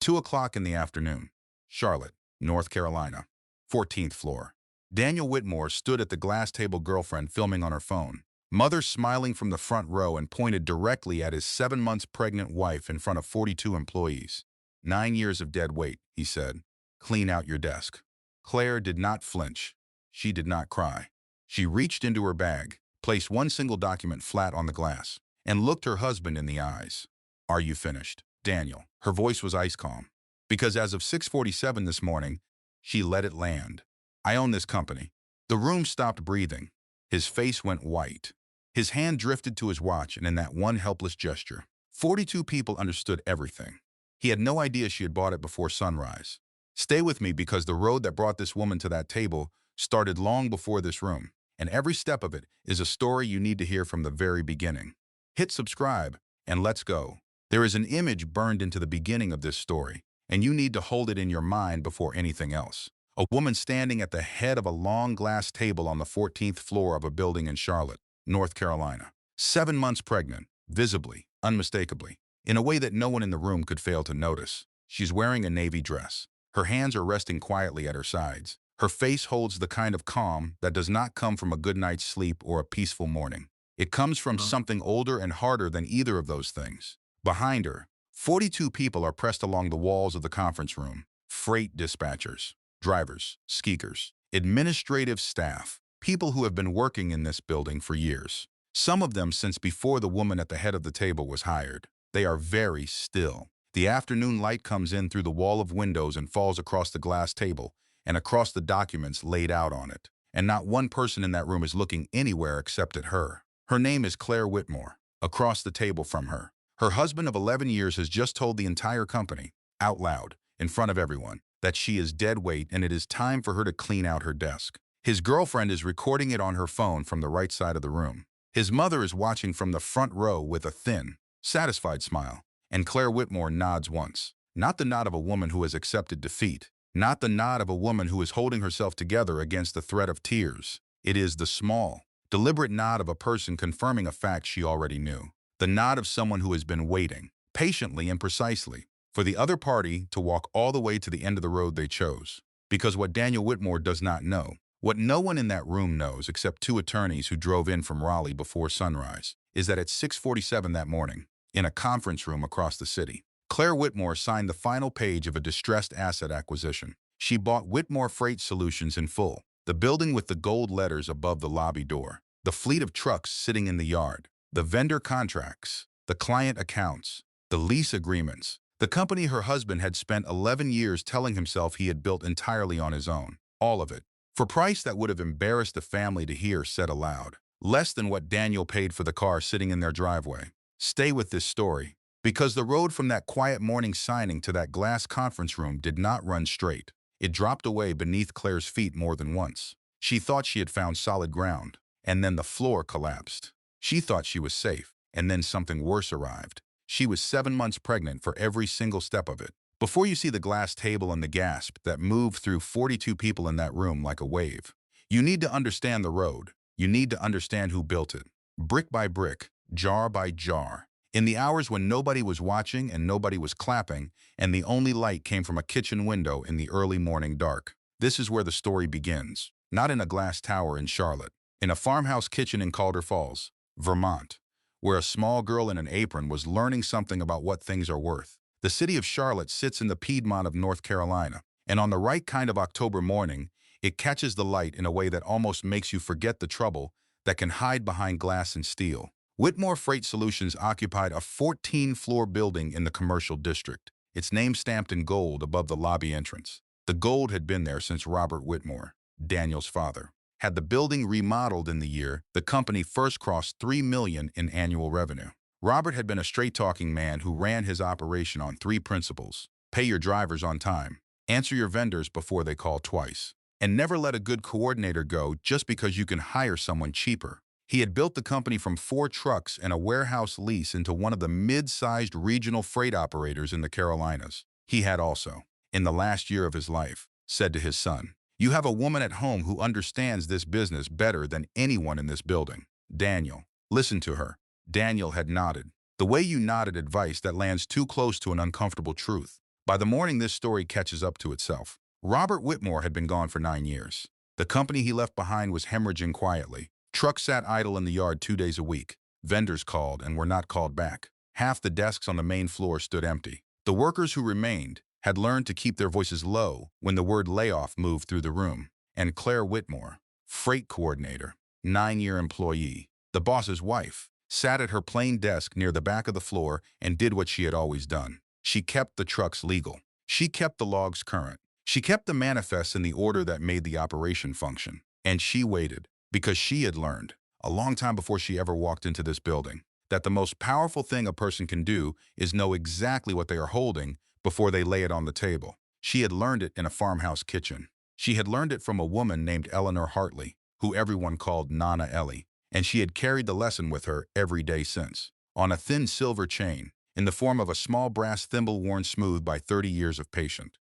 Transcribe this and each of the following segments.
2 o'clock in the afternoon. Charlotte, North Carolina. 14th floor. Daniel Whitmore stood at the glass table, girlfriend filming on her phone. Mother smiling from the front row and pointed directly at his 7 months pregnant wife in front of 42 employees. 9 years of dead weight, he said. Clean out your desk. Claire did not flinch. She did not cry. She reached into her bag, placed one single document flat on the glass, and looked her husband in the eyes. Are you finished, Daniel? Her voice was ice calm. Because as of 6:47 this morning, she let it land. I own this company. The room stopped breathing. His face went white. His hand drifted to his watch, and in that one helpless gesture, 42 people understood everything. He had no idea she had bought it before sunrise. Stay with me, because the road that brought this woman to that table started long before this room, and every step of it is a story you need to hear from the very beginning. Hit subscribe, and let's go. There is an image burned into the beginning of this story, and you need to hold it in your mind before anything else. A woman standing at the head of a long glass table on the 14th floor of a building in Charlotte, North Carolina. 7 months pregnant, visibly, unmistakably, in a way that no one in the room could fail to notice. She's wearing a navy dress. Her hands are resting quietly at her sides. Her face holds the kind of calm that does not come from a good night's sleep or a peaceful morning. It comes from something older and harder than either of those things. Behind her, 42 people are pressed along the walls of the conference room. Freight dispatchers, drivers, skeekers, administrative staff, people who have been working in this building for years. Some of them since before the woman at the head of the table was hired. They are very still. The afternoon light comes in through the wall of windows and falls across the glass table and across the documents laid out on it. And not one person in that room is looking anywhere except at her. Her name is Claire Whitmore. Across the table from her, her husband of 11 years has just told the entire company, out loud, in front of everyone, that she is dead weight and it is time for her to clean out her desk. His girlfriend is recording it on her phone from the right side of the room. His mother is watching from the front row with a thin, satisfied smile, and Claire Whitmore nods once. Not the nod of a woman who has accepted defeat, not the nod of a woman who is holding herself together against the threat of tears. It is the small, deliberate nod of a person confirming a fact she already knew. The nod of someone who has been waiting, patiently and precisely, for the other party to walk all the way to the end of the road they chose. Because what Daniel Whitmore does not know, what no one in that room knows except 2 attorneys who drove in from Raleigh before sunrise, is that at 6:47 that morning, in a conference room across the city, Claire Whitmore signed the final page of a distressed asset acquisition. She bought Whitmore Freight Solutions in full, the building with the gold letters above the lobby door, the fleet of trucks sitting in the yard, the vendor contracts, the client accounts, the lease agreements, the company her husband had spent 11 years telling himself he had built entirely on his own. All of it, for a price that would have embarrassed the family to hear said aloud. Less than what Daniel paid for the car sitting in their driveway. Stay with this story, because the road from that quiet morning signing to that glass conference room did not run straight. It dropped away beneath Claire's feet more than once. She thought she had found solid ground, and then the floor collapsed. She thought she was safe, and then something worse arrived. She was 7 months pregnant for every single step of it. Before you see the glass table and the gasp that moved through 42 people in that room like a wave, you need to understand the road. You need to understand who built it. Brick by brick, jar by jar. In the hours when nobody was watching and nobody was clapping, and the only light came from a kitchen window in the early morning dark. This is where the story begins. Not in a glass tower in Charlotte. In a farmhouse kitchen in Calder Falls, Vermont, where a small girl in an apron was learning something about what things are worth. The city of Charlotte sits in the Piedmont of North Carolina, and on the right kind of October morning, it catches the light in a way that almost makes you forget the trouble that can hide behind glass and steel. Whitmore Freight Solutions occupied a 14-floor building in the commercial district, its name stamped in gold above the lobby entrance. The gold had been there since Robert Whitmore, Daniel's father, had the building remodeled in the year the company first crossed $3 million in annual revenue. Robert had been a straight-talking man who ran his operation on 3 principles: pay your drivers on time, answer your vendors before they call twice, and never let a good coordinator go just because you can hire someone cheaper. He had built the company from 4 trucks and a warehouse lease into one of the mid-sized regional freight operators in the Carolinas. He had also, in the last year of his life, said to his son, "You have a woman at home who understands this business better than anyone in this building. Daniel, listen to her." Daniel had nodded. The way you nod at advice that lands too close to an uncomfortable truth. By the morning, this story catches up to itself. Robert Whitmore had been gone for 9 years. The company he left behind was hemorrhaging quietly. Trucks sat idle in the yard 2 days a week. Vendors called and were not called back. Half the desks on the main floor stood empty. The workers who remained had learned to keep their voices low when the word layoff moved through the room. And Claire Whitmore, freight coordinator, 9-year employee, the boss's wife, sat at her plain desk near the back of the floor and did what she had always done. She kept the trucks legal. She kept the logs current. She kept the manifests in the order that made the operation function. And she waited, because she had learned, a long time before she ever walked into this building, that the most powerful thing a person can do is know exactly what they are holding before they lay it on the table. She had learned it in a farmhouse kitchen. She had learned it from a woman named Eleanor Hartley, who everyone called Nana Ellie, and she had carried the lesson with her every day since, on a thin silver chain, in the form of a small brass thimble worn smooth by 30 years of patient,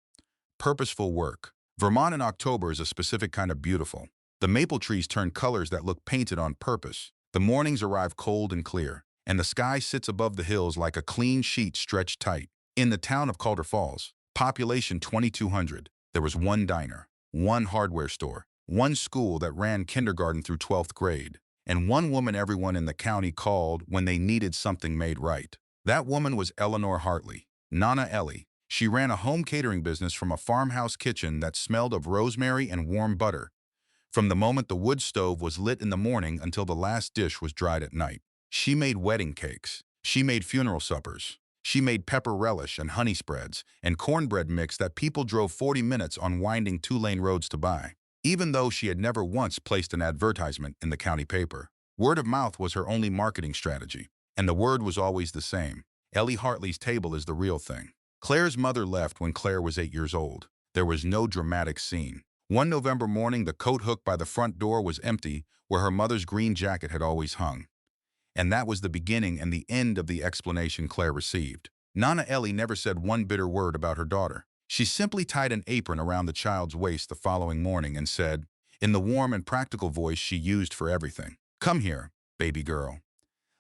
purposeful work. Vermont in October is a specific kind of beautiful. The maple trees turn colors that look painted on purpose. The mornings arrive cold and clear, and the sky sits above the hills like a clean sheet stretched tight. In the town of Calder Falls, population 2,200, there was one diner, one hardware store, one school that ran kindergarten through 12th grade, and one woman everyone in the county called when they needed something made right. That woman was Eleanor Hartley, Nana Ellie. She ran a home catering business from a farmhouse kitchen that smelled of rosemary and warm butter, from the moment the wood stove was lit in the morning until the last dish was dried at night. She made wedding cakes. She made funeral suppers. She made pepper relish and honey spreads and cornbread mix that people drove 40 minutes on winding 2-lane roads to buy, even though she had never once placed an advertisement in the county paper. Word of mouth was her only marketing strategy, and the word was always the same. Ellie Hartley's table is the real thing. Claire's mother left when Claire was 8 years old. There was no dramatic scene. One November morning, the coat hook by the front door was empty where her mother's green jacket had always hung. And that was the beginning and the end of the explanation Claire received. Nana Ellie never said one bitter word about her daughter. She simply tied an apron around the child's waist the following morning and said, in the warm and practical voice she used for everything, "Come here, baby girl.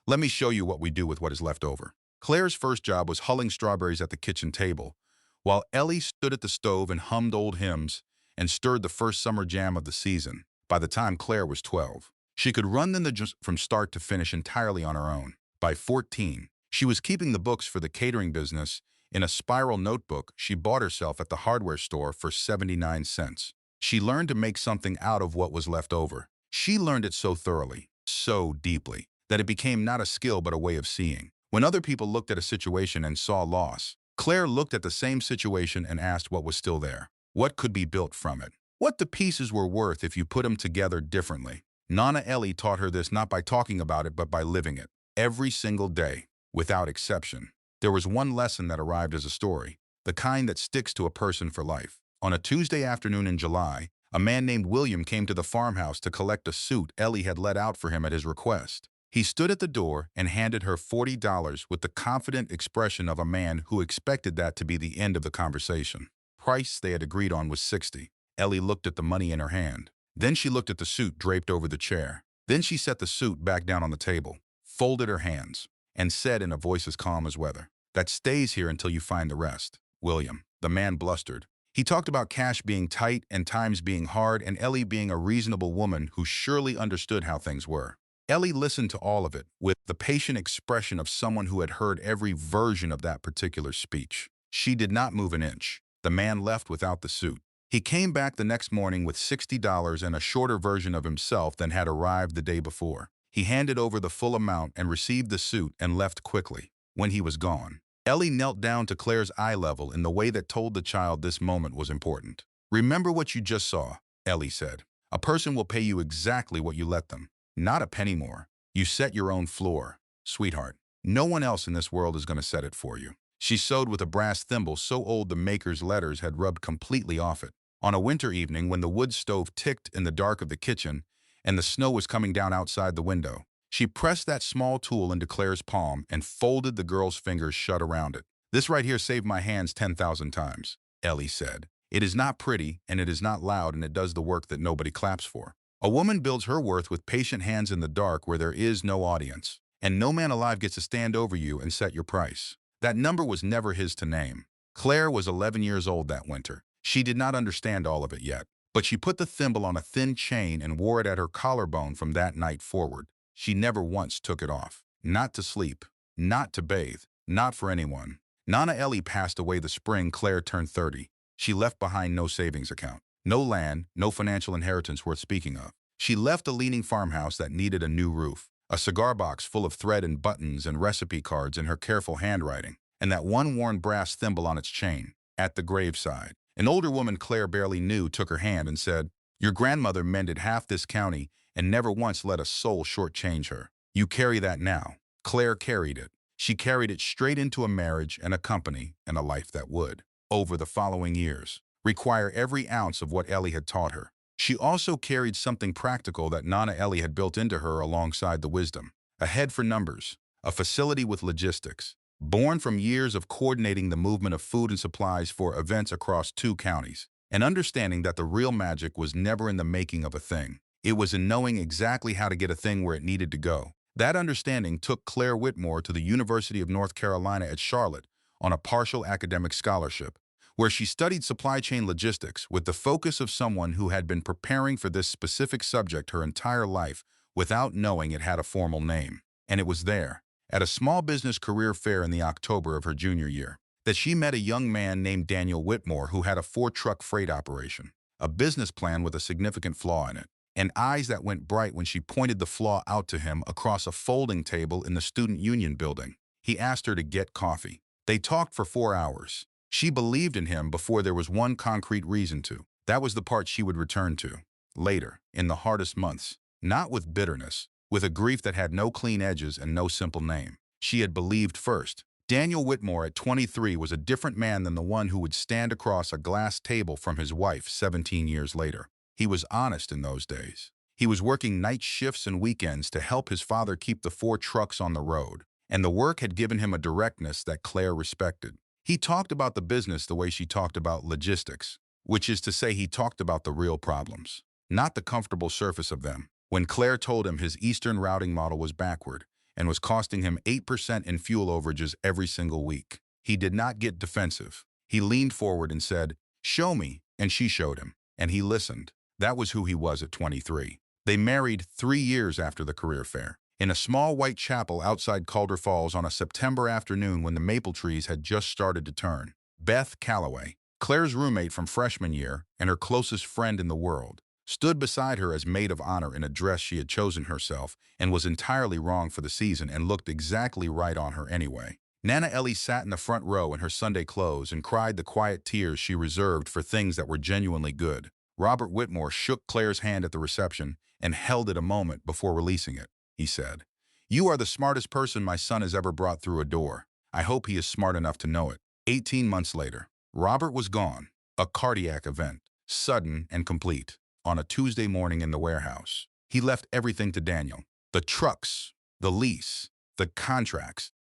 Let me show you what we do with what is left over." Claire's first job was hulling strawberries at the kitchen table, while Ellie stood at the stove and hummed old hymns and stirred the first summer jam of the season. By the time Claire was 12, she could run from start to finish entirely on her own. By 14, she was keeping the books for the catering business in a spiral notebook she bought herself at the hardware store for 79 cents. She learned to make something out of what was left over. She learned it so thoroughly, so deeply, that it became not a skill but a way of seeing. When other people looked at a situation and saw loss, Claire looked at the same situation and asked what was still there. What could be built from it? What the pieces were worth if you put them together differently. Nana Ellie taught her this not by talking about it but by living it. Every single day, without exception. There was one lesson that arrived as a story, the kind that sticks to a person for life. On a Tuesday afternoon in July, a man named William came to the farmhouse to collect a suit Ellie had let out for him at his request. He stood at the door and handed her $40 with the confident expression of a man who expected that to be the end of the conversation. Price they had agreed on was $60. Ellie looked at the money in her hand. Then she looked at the suit draped over the chair. Then she set the suit back down on the table, folded her hands, and said in a voice as calm as weather, "That stays here until you find the rest." William, the man, blustered. He talked about cash being tight and times being hard and Ellie being a reasonable woman who surely understood how things were. Ellie listened to all of it with the patient expression of someone who had heard every version of that particular speech. She did not move an inch. The man left without the suit. He came back the next morning with $60 and a shorter version of himself than had arrived the day before. He handed over the full amount and received the suit and left quickly. When he was gone, Ellie knelt down to Claire's eye level in the way that told the child this moment was important. "Remember what you just saw," Ellie said. "A person will pay you exactly what you let them. Not a penny more. You set your own floor, sweetheart. No one else in this world is going to set it for you." She sewed with a brass thimble so old the maker's letters had rubbed completely off it. On a winter evening when the wood stove ticked in the dark of the kitchen and the snow was coming down outside the window, she pressed that small tool into Claire's palm and folded the girl's fingers shut around it. "This right here saved my hands 10,000 times, Ellie said. "It is not pretty, and it is not loud, and it does the work that nobody claps for. A woman builds her worth with patient hands in the dark where there is no audience, and no man alive gets to stand over you and set your price." That number was never his to name. Claire was 11 years old that winter. She did not understand all of it yet, but she put the thimble on a thin chain and wore it at her collarbone from that night forward. She never once took it off. Not to sleep, not to bathe, not for anyone. Nana Ellie passed away the spring Claire turned 30. She left behind no savings account, no land, no financial inheritance worth speaking of. She left a leaning farmhouse that needed a new roof, a cigar box full of thread and buttons and recipe cards in her careful handwriting, and that one worn brass thimble on its chain. At the graveside, an older woman Claire barely knew took her hand and said, "Your grandmother mended half this county and never once let a soul shortchange her. You carry that now." Claire carried it. She carried it straight into a marriage and a company and a life that would, over the following years, require every ounce of what Ellie had taught her. She also carried something practical that Nana Ellie had built into her alongside the wisdom: a head for numbers, a facility with logistics, born from years of coordinating the movement of food and supplies for events across 2 counties, an understanding that the real magic was never in the making of a thing. It was in knowing exactly how to get a thing where it needed to go. That understanding took Claire Whitmore to the University of North Carolina at Charlotte on a partial academic scholarship, where she studied supply chain logistics with the focus of someone who had been preparing for this specific subject her entire life without knowing it had a formal name. And it was there, at a small business career fair in the October of her junior year, that she met a young man named Daniel Whitmore who had a 4-truck freight operation, a business plan with a significant flaw in it, and eyes that went bright when she pointed the flaw out to him across a folding table in the Student Union building. He asked her to get coffee. They talked for 4 hours. She believed in him before there was one concrete reason to. That was the part she would return to later, in the hardest months, not with bitterness, with a grief that had no clean edges and no simple name. She had believed first. Daniel Whitmore at 23 was a different man than the one who would stand across a glass table from his wife 17 years later. He was honest in those days. He was working night shifts and weekends to help his father keep the 4 trucks on the road, and the work had given him a directness that Claire respected. He talked about the business the way she talked about logistics, which is to say he talked about the real problems, not the comfortable surface of them. When Claire told him his Eastern routing model was backward and was costing him 8% in fuel overages every single week, he did not get defensive. He leaned forward and said, "Show me," and she showed him, and he listened. That was who he was at 23. They married 3 years after the career fair, in a small white chapel outside Calder Falls on a September afternoon when the maple trees had just started to turn. Beth Calloway, Claire's roommate from freshman year and her closest friend in the world, stood beside her as maid of honor in a dress she had chosen herself and was entirely wrong for the season and looked exactly right on her anyway. Nana Ellie sat in the front row in her Sunday clothes and cried the quiet tears she reserved for things that were genuinely good. Robert Whitmore shook Claire's hand at the reception and held it a moment before releasing it. He said, "You are the smartest person my son has ever brought through a door. I hope he is smart enough to know it." 18 months later, Robert was gone. A cardiac event, sudden and complete, on a Tuesday morning in the warehouse. He left everything to Daniel: the trucks, the lease, the contracts,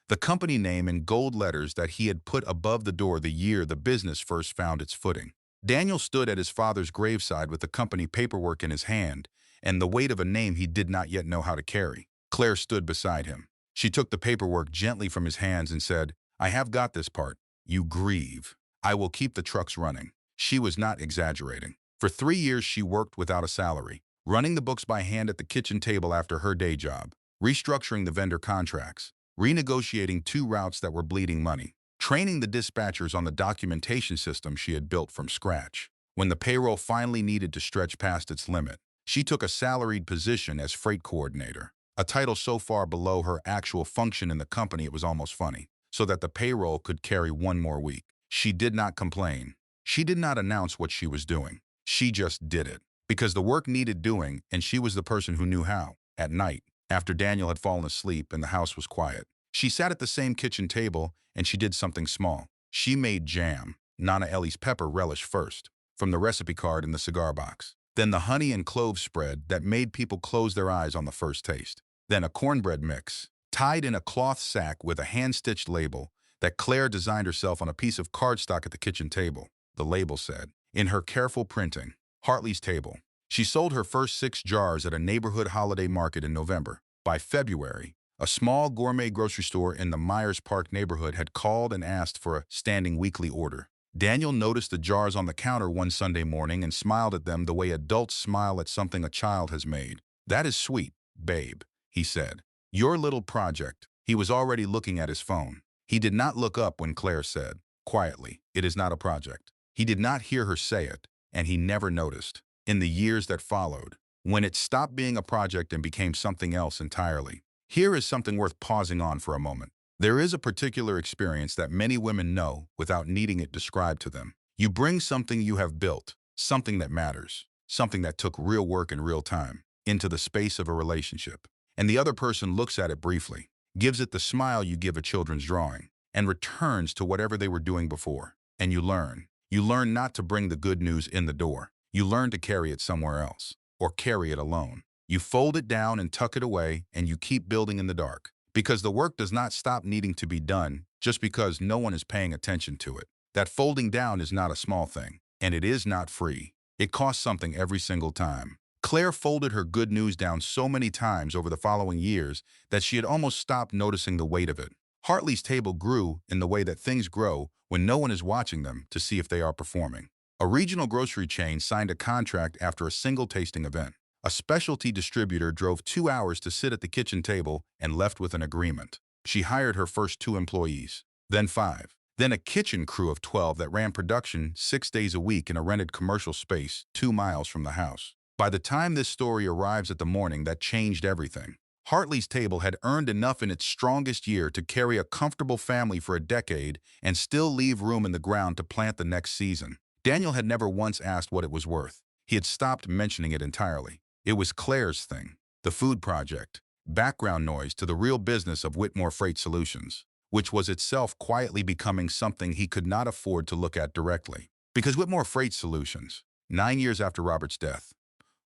the company name in gold letters that he had put above the door the year the business first found its footing. Daniel stood at his father's graveside with the company paperwork in his hand and the weight of a name he did not yet know how to carry. Claire stood beside him. She took the paperwork gently from his hands and said, "I have got this part. You grieve. I will keep the trucks running." She was not exaggerating. For 3 years she worked without a salary, running the books by hand at the kitchen table after her day job, restructuring the vendor contracts, renegotiating 2 routes that were bleeding money, training the dispatchers on the documentation system she had built from scratch. When the payroll finally needed to stretch past its limit, she took a salaried position as freight coordinator, a title so far below her actual function in the company it was almost funny, so that the payroll could carry 1 more week. She did not complain. She did not announce what she was doing. She just did it, because the work needed doing and she was the person who knew how. At night, after Daniel had fallen asleep and the house was quiet, she sat at the same kitchen table and she did something small. She made jam, Nana Ellie's pepper relish first, from the recipe card in the cigar box. Then the honey and clove spread that made people close their eyes on the first taste. Then a cornbread mix, tied in a cloth sack with a hand-stitched label that Claire designed herself on a piece of cardstock at the kitchen table. The label said, in her careful printing, "Hartley's Table." She sold her first 6 jars at a neighborhood holiday market in November. By February, A small gourmet grocery store in the Myers Park neighborhood had called and asked for a standing weekly order. Daniel noticed the jars on the counter one Sunday morning and smiled at them the way adults smile at something a child has made. "That is sweet, babe," he said. "Your little project." He was already looking at his phone. He did not look up when Claire said, quietly, "It is not a project." He did not hear her say it, and he never noticed. In the years that followed, when it stopped being a project and became something else entirely. Here is something worth pausing on for a moment. There is a particular experience that many women know without needing it described to them. You bring something you have built, something that matters, something that took real work and real time, into the space of a relationship. And the other person looks at it briefly, gives it the smile you give a children's drawing, and returns to whatever they were doing before. And you learn. You learn not to bring the good news in the door. You learn to carry it somewhere else, or carry it alone. You fold it down and tuck it away, and you keep building in the dark. Because the work does not stop needing to be done just because no one is paying attention to it. That folding down is not a small thing, and it is not free. It costs something every single time. Claire folded her good news down so many times over the following years that she had almost stopped noticing the weight of it. Hartley's table grew in the way that things grow when no one is watching them to see if they are performing. A regional grocery chain signed a contract after a single tasting event. A specialty distributor drove 2 hours to sit at the kitchen table and left with an agreement. She hired her first 2 employees, then 5, then a kitchen crew of 12 that ran production 6 days a week in a rented commercial space 2 miles from the house. By the time this story arrives at the morning, that changed everything. Hartley's table had earned enough in its strongest year to carry a comfortable family for a decade and still leave room in the ground to plant the next season. Daniel had never once asked what it was worth. He had stopped mentioning it entirely. It was Claire's thing, the food project, background noise to the real business of Whitmore Freight Solutions, which was itself quietly becoming something he could not afford to look at directly. Because Whitmore Freight Solutions, 9 years after Robert's death,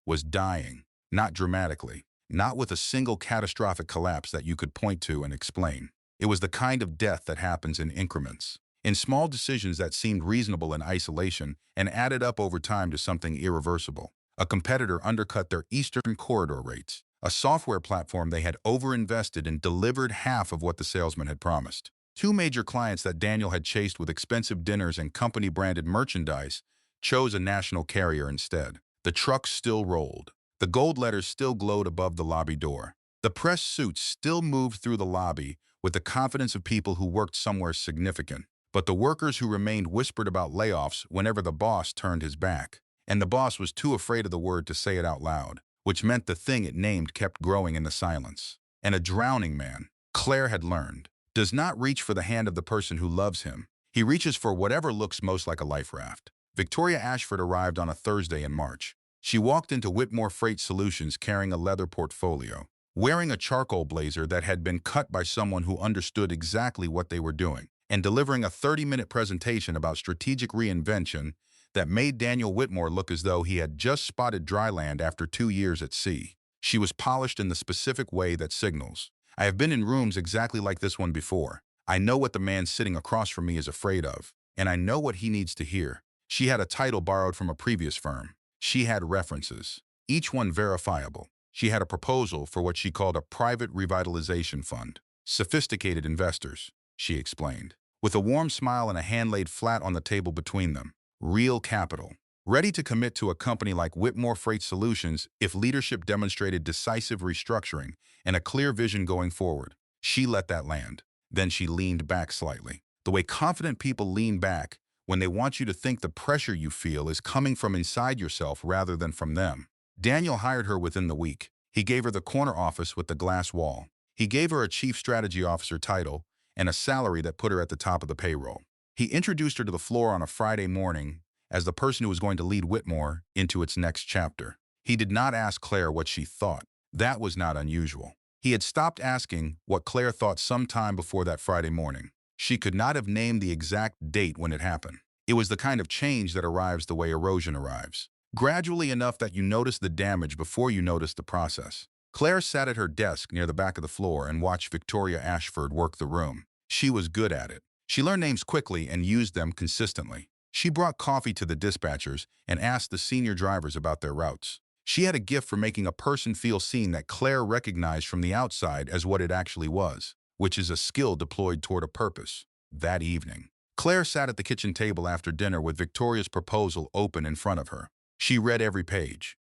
was dying, not dramatically, not with a single catastrophic collapse that you could point to and explain. It was the kind of death that happens in increments, in small decisions that seemed reasonable in isolation and added up over time to something irreversible. A competitor undercut their Eastern Corridor rates. A software platform they had overinvested in delivered half of what the salesman had promised. 2 major clients that Daniel had chased with expensive dinners and company-branded merchandise chose a national carrier instead. The trucks still rolled. The gold letters still glowed above the lobby door. The press suits still moved through the lobby with the confidence of people who worked somewhere significant. But the workers who remained whispered about layoffs whenever the boss turned his back. And the boss was too afraid of the word to say it out loud, which meant the thing it named kept growing in the silence. And a drowning man, Claire had learned, does not reach for the hand of the person who loves him. He reaches for whatever looks most like a life raft. Victoria Ashford arrived on a Thursday in March. She walked into Whitmore Freight Solutions carrying a leather portfolio, wearing a charcoal blazer that had been cut by someone who understood exactly what they were doing, and delivering a 30-minute presentation about strategic reinvention that made Daniel Whitmore look as though he had just spotted dry land after 2 years at sea. She was polished in the specific way that signals, "I have been in rooms exactly like this one before. I know what the man sitting across from me is afraid of, and I know what he needs to hear." She had a title borrowed from a previous firm. She had references, each one verifiable. She had a proposal for what she called a private revitalization fund. "Sophisticated investors," she explained, with a warm smile and a hand laid flat on the table between them. Real capital, ready to commit to a company like Whitmore Freight Solutions if leadership demonstrated decisive restructuring and a clear vision going forward. She let that land. Then she leaned back slightly. The way confident people lean back when they want you to think the pressure you feel is coming from inside yourself rather than from them. Daniel hired her within the week. He gave her the corner office with the glass wall. He gave her a chief strategy officer title and a salary that put her at the top of the payroll. He introduced her to the floor on a Friday morning as the person who was going to lead Whitmore into its next chapter. He did not ask Claire what she thought. That was not unusual. He had stopped asking what Claire thought sometime before that Friday morning. She could not have named the exact date when it happened. It was the kind of change that arrives the way erosion arrives, gradually enough that you notice the damage before you notice the process. Claire sat at her desk near the back of the floor and watched Victoria Ashford work the room. She was good at it. She learned names quickly and used them consistently. She brought coffee to the dispatchers and asked the senior drivers about their routes. She had a gift for making a person feel seen that Claire recognized from the outside as what it actually was, which is a skill deployed toward a purpose. That evening, Claire sat at the kitchen table after dinner with Victoria's proposal open in front of her. She read every page.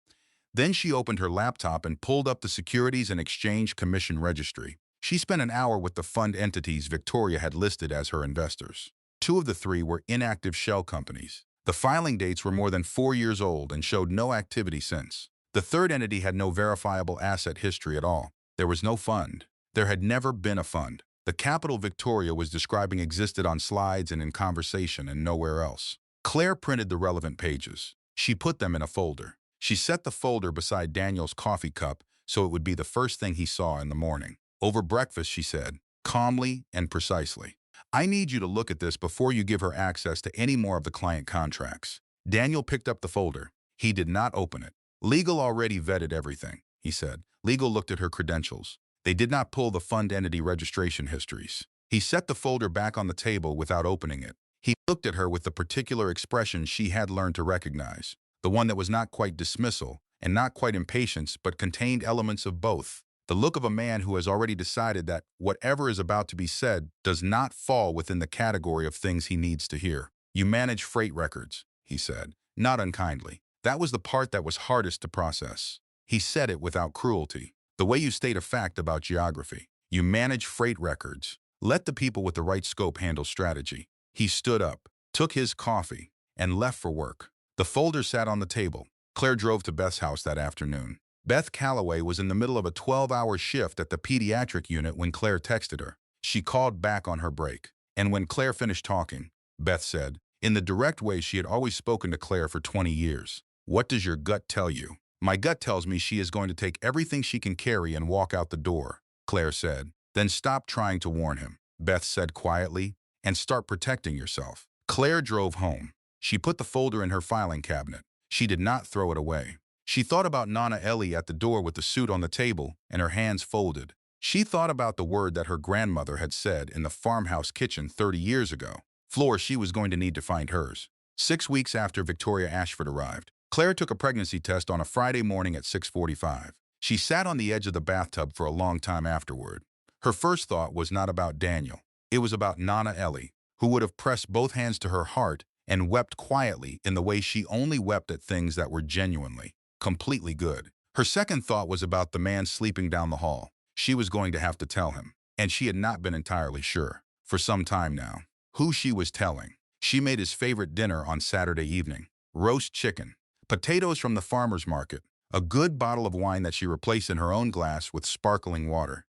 Then she opened her laptop and pulled up the Securities and Exchange Commission registry. She spent an hour with the fund entities Victoria had listed as her investors. Two of the three were inactive shell companies. The filing dates were more than 4 years old and showed no activity since. The third entity had no verifiable asset history at all. There was no fund. There had never been a fund. The capital Victoria was describing existed on slides and in conversation and nowhere else. Claire printed the relevant pages. She put them in a folder. She set the folder beside Daniel's coffee cup so it would be the first thing he saw in the morning. Over breakfast, she said, calmly and precisely, "I need you to look at this before you give her access to any more of the client contracts." Daniel picked up the folder. He did not open it. "Legal already vetted everything," he said. Legal looked at her credentials. They did not pull the fund entity registration histories. He set the folder back on the table without opening it. He looked at her with the particular expression she had learned to recognize, the one that was not quite dismissal and not quite impatience but contained elements of both. The look of a man who has already decided that whatever is about to be said does not fall within the category of things he needs to hear. "You manage freight records," he said, not unkindly. That was the part that was hardest to process. He said it without cruelty. "The way you state a fact about geography. You manage freight records. Let the people with the right scope handle strategy." He stood up, took his coffee, and left for work. The folder sat on the table. Claire drove to Beth's house that afternoon. Beth Calloway was in the middle of a 12-hour shift at the pediatric unit when Claire texted her. She called back on her break. And when Claire finished talking, Beth said, in the direct way she had always spoken to Claire for 20 years, "What does your gut tell you?" "My gut tells me she is going to take everything she can carry and walk out the door," Claire said. "Then stop trying to warn him," Beth said quietly, "and start protecting yourself." Claire drove home. She put the folder in her filing cabinet. She did not throw it away. She thought about Nana Ellie at the door with the suit on the table and her hands folded. She thought about the word that her grandmother had said in the farmhouse kitchen 30 years ago. Floor she was going to need to find hers. 6 weeks after Victoria Ashford arrived, Claire took a pregnancy test on a Friday morning at 6:45. She sat on the edge of the bathtub for a long time afterward. Her first thought was not about Daniel. It was about Nana Ellie, who would have pressed both hands to her heart and wept quietly in the way she only wept at things that were genuinely, completely good. Her second thought was about the man sleeping down the hall. She was going to have to tell him, and she had not been entirely sure, for some time now, who she was telling. She made his favorite dinner on Saturday evening: roast chicken, potatoes from the farmer's market, a good bottle of wine that she replaced in her own glass with sparkling water,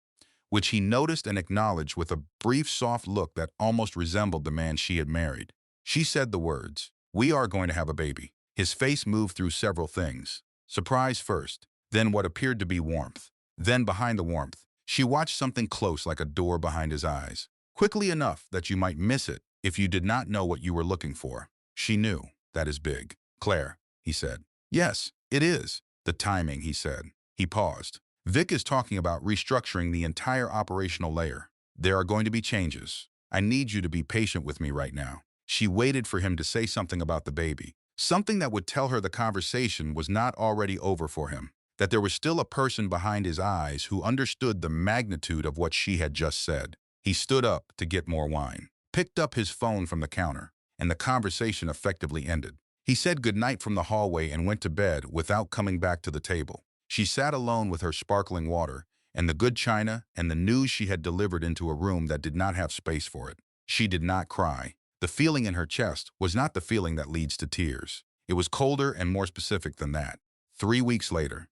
which he noticed and acknowledged with a brief soft look that almost resembled the man she had married. She said the words, "We are going to have a baby." His face moved through several things. Surprise first, then what appeared to be warmth. Then behind the warmth, she watched something close like a door behind his eyes. Quickly enough that you might miss it if you did not know what you were looking for. She knew. "That is big." "Claire," he said. "Yes, it is." "The timing," he said. He paused. "Vic is talking about restructuring the entire operational layer. There are going to be changes. I need you to be patient with me right now." She waited for him to say something about the baby, something that would tell her the conversation was not already over for him, that there was still a person behind his eyes who understood the magnitude of what she had just said. He stood up to get more wine, picked up his phone from the counter, and the conversation effectively ended. He said goodnight from the hallway and went to bed without coming back to the table. She sat alone with her sparkling water and the good china and the news she had delivered into a room that did not have space for it. She did not cry. The feeling in her chest was not the feeling that leads to tears. It was colder and more specific than that. 3 weeks later,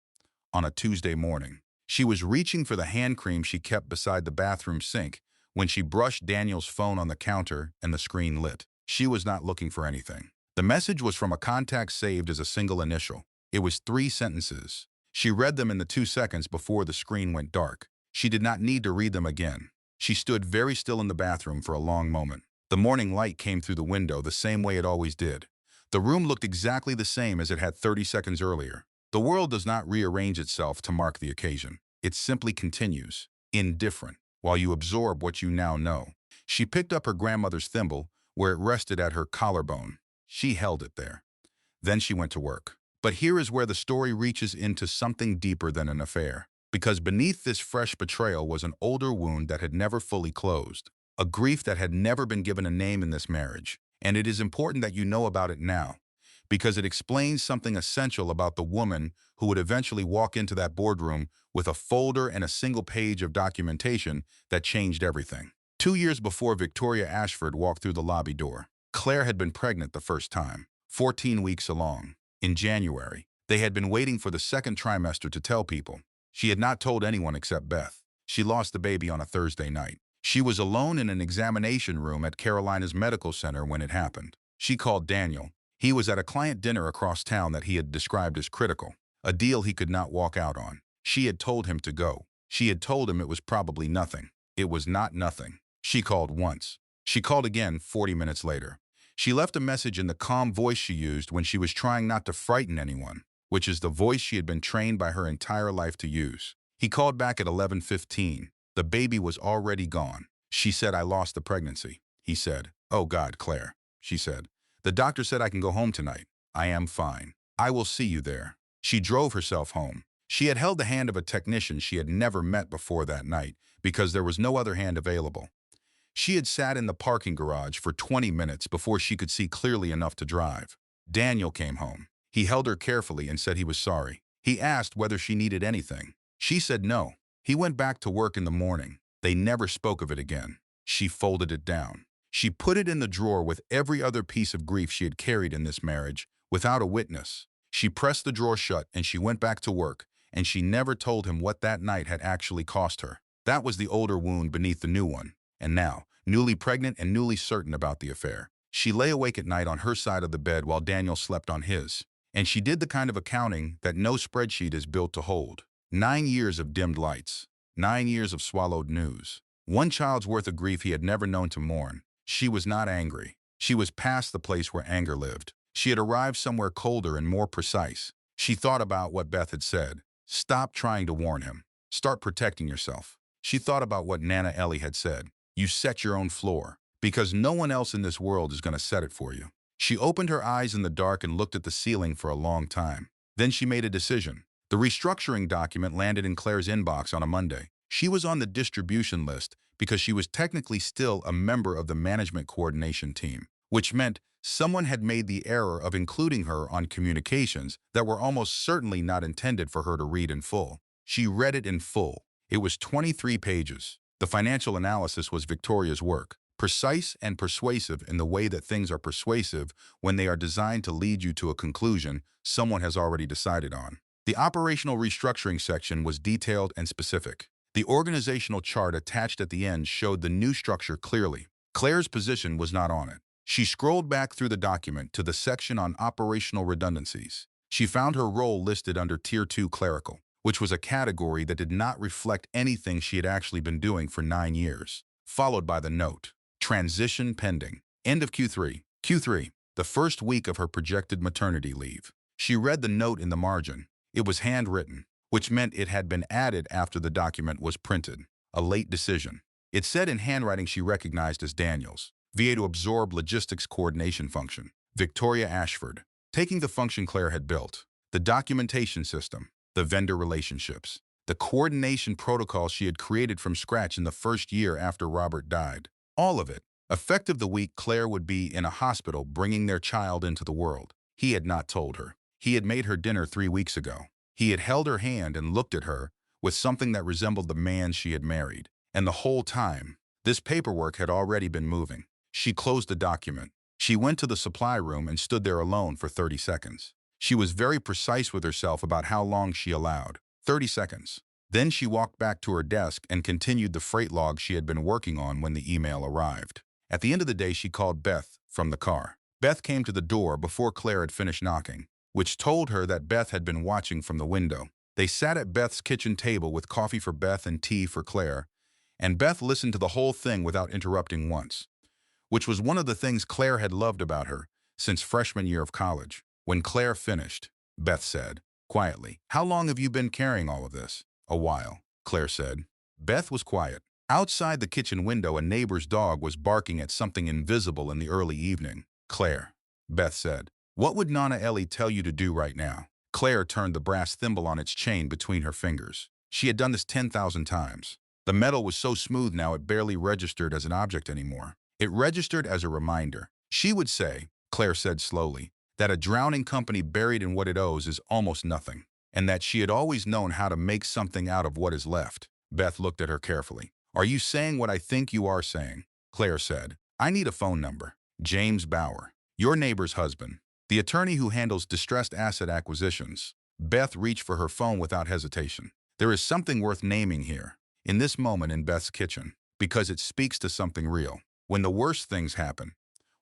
on a Tuesday morning, she was reaching for the hand cream she kept beside the bathroom sink when she brushed Daniel's phone on the counter and the screen lit. She was not looking for anything. The message was from a contact saved as a single initial. It was 3 sentences. She read them in the 2 seconds before the screen went dark. She did not need to read them again. She stood very still in the bathroom for a long moment. The morning light came through the window the same way it always did. The room looked exactly the same as it had 30 seconds earlier. The world does not rearrange itself to mark the occasion. It simply continues, indifferent, while you absorb what you now know. She picked up her grandmother's thimble where it rested at her collarbone. She held it there. Then she went to work. But here is where the story reaches into something deeper than an affair. Because beneath this fresh betrayal was an older wound that had never fully closed, a grief that had never been given a name in this marriage. And it is important that you know about it now, because it explains something essential about the woman who would eventually walk into that boardroom with a folder and a single page of documentation that changed everything. 2 years before Victoria Ashford walked through the lobby door, Claire had been pregnant the first time, 14 weeks along. In January, they had been waiting for the second trimester to tell people. She had not told anyone except Beth. She lost the baby on a Thursday night. She was alone in an examination room at Carolina's medical center when it happened. She called Daniel. He was at a client dinner across town that he had described as critical, a deal he could not walk out on. She had told him to go. She had told him it was probably nothing. It was not nothing. She called once. She called again 40 minutes later. She left a message in the calm voice she used when she was trying not to frighten anyone, which is the voice she had been trained by her entire life to use. He called back at 11:15. The baby was already gone. She said, "I lost the pregnancy." He said, "Oh God, Claire." She said, "The doctor said I can go home tonight. I am fine. I will see you there." She drove herself home. She had held the hand of a technician she had never met before that night because there was no other hand available. She had sat in the parking garage for 20 minutes before she could see clearly enough to drive. Daniel came home. He held her carefully and said he was sorry. He asked whether she needed anything. She said no. He went back to work in the morning. They never spoke of it again. She folded it down. She put it in the drawer with every other piece of grief she had carried in this marriage, without a witness. She pressed the drawer shut and she went back to work, and she never told him what that night had actually cost her. That was the older wound beneath the new one. And now, newly pregnant and newly certain about the affair, she lay awake at night on her side of the bed while Daniel slept on his. And she did the kind of accounting that no spreadsheet is built to hold. 9 years of dimmed lights. 9 years of swallowed news. One child's worth of grief he had never known to mourn. She was not angry. She was past the place where anger lived. She had arrived somewhere colder and more precise. She thought about what Beth had said. Stop trying to warn him. Start protecting yourself. She thought about what Nana Ellie had said. You set your own floor, because no one else in this world is going to set it for you. She opened her eyes in the dark and looked at the ceiling for a long time. Then she made a decision. The restructuring document landed in Claire's inbox on a Monday. She was on the distribution list because she was technically still a member of the management coordination team, which meant someone had made the error of including her on communications that were almost certainly not intended for her to read in full. She read it in full. It was 23 pages. The financial analysis was Victoria's work, precise and persuasive in the way that things are persuasive when they are designed to lead you to a conclusion someone has already decided on. The operational restructuring section was detailed and specific. The organizational chart attached at the end showed the new structure clearly. Claire's position was not on it. She scrolled back through the document to the section on operational redundancies. She found her role listed under Tier 2 clerical, which was a category that did not reflect anything she had actually been doing for 9 years, followed by the note, transition pending. End of Q3. Q3, the first week of her projected maternity leave. She read the note in the margin. It was handwritten, which meant it had been added after the document was printed. A late decision. It said in handwriting she recognized as Daniel's, VA to absorb logistics coordination function. Victoria Ashford, taking the function Claire had built, the documentation system, the vendor relationships, the coordination protocol she had created from scratch in the first year after Robert died. All of it. Effective the week Claire would be in a hospital bringing their child into the world. He had not told her. He had made her dinner 3 weeks ago. He had held her hand and looked at her with something that resembled the man she had married. And the whole time, this paperwork had already been moving. She closed the document. She went to the supply room and stood there alone for 30 seconds. She was very precise with herself about how long she allowed. 30 seconds. Then she walked back to her desk and continued the freight log she had been working on when the email arrived. At the end of the day, she called Beth from the car. Beth came to the door before Claire had finished knocking, which told her that Beth had been watching from the window. They sat at Beth's kitchen table with coffee for Beth and tea for Claire, and Beth listened to the whole thing without interrupting once, which was one of the things Claire had loved about her since freshman year of college. When Claire finished, Beth said, quietly, "How long have you been carrying all of this?" "A while," Claire said. Beth was quiet. Outside the kitchen window, a neighbor's dog was barking at something invisible in the early evening. "Claire," Beth said, "what would Nana Ellie tell you to do right now?" Claire turned the brass thimble on its chain between her fingers. She had done this 10,000 times. The metal was so smooth now it barely registered as an object anymore. It registered as a reminder. She would say, Claire said slowly, that a drowning company buried in what it owes is almost nothing, and that she had always known how to make something out of what is left. Beth looked at her carefully. Are you saying what I think you are saying? Claire said. I need a phone number. James Bauer, your neighbor's husband, the attorney who handles distressed asset acquisitions. Beth reached for her phone without hesitation. There is something worth naming here, in this moment in Beth's kitchen, because it speaks to something real. When the worst things happen,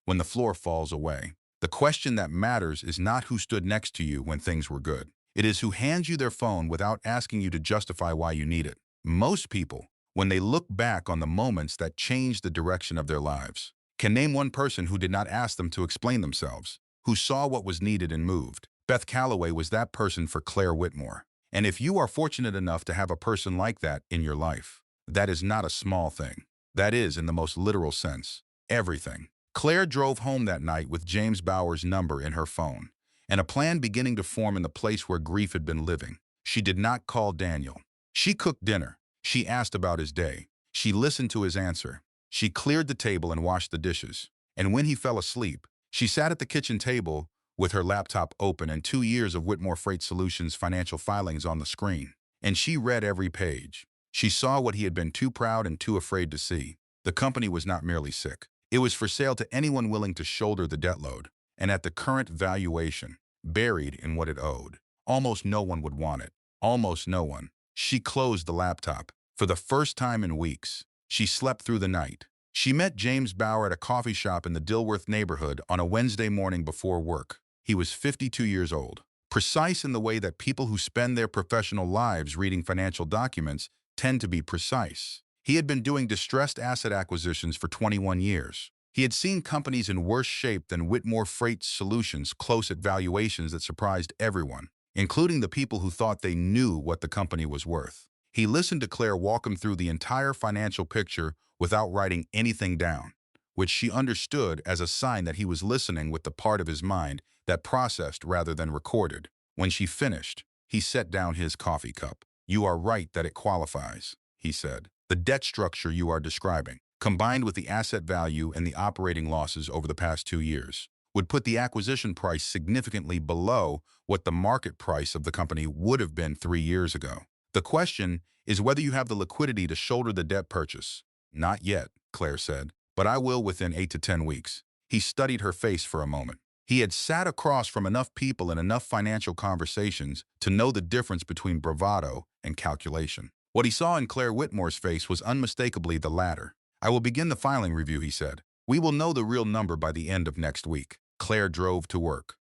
when the floor falls away, the question that matters is not who stood next to you when things were good. It is who hands you their phone without asking you to justify why you need it. Most people, when they look back on the moments that changed the direction of their lives, can name one person who did not ask them to explain themselves, who saw what was needed and moved. Beth Calloway was that person for Claire Whitmore. And if you are fortunate enough to have a person like that in your life, that is not a small thing. That is, in the most literal sense, everything. Claire drove home that night with James Bauer's number in her phone, and a plan beginning to form in the place where grief had been living. She did not call Daniel. She cooked dinner. She asked about his day. She listened to his answer. She cleared the table and washed the dishes. And when he fell asleep, she sat at the kitchen table with her laptop open and 2 years of Whitmore Freight Solutions financial filings on the screen. And she read every page. She saw what he had been too proud and too afraid to see. The company was not merely sick. It was for sale to anyone willing to shoulder the debt load. And at the current valuation, buried in what it owed, almost no one would want it. Almost no one. She closed the laptop. For the first time in weeks, she slept through the night. She met James Bauer at a coffee shop in the Dilworth neighborhood on a Wednesday morning before work. He was 52 years old, precise in the way that people who spend their professional lives reading financial documents tend to be precise. He had been doing distressed asset acquisitions for 21 years. He had seen companies in worse shape than Whitmore Freight Solutions close at valuations that surprised everyone, including the people who thought they knew what the company was worth. He listened to Claire walk him through the entire financial picture without writing anything down, which she understood as a sign that he was listening with the part of his mind that processed rather than recorded. When she finished, he set down his coffee cup. You are right that it qualifies, he said. The debt structure you are describing, combined with the asset value and the operating losses over the past 2 years, would put the acquisition price significantly below what the market price of the company would have been 3 years ago. The question is whether you have the liquidity to shoulder the debt purchase. Not yet, Claire said, but I will within 8 to 10 weeks. He studied her face for a moment. He had sat across from enough people in enough financial conversations to know the difference between bravado and calculation. What he saw in Claire Whitmore's face was unmistakably the latter. I will begin the filing review, he said. We will know the real number by the end of next week. Claire drove to work.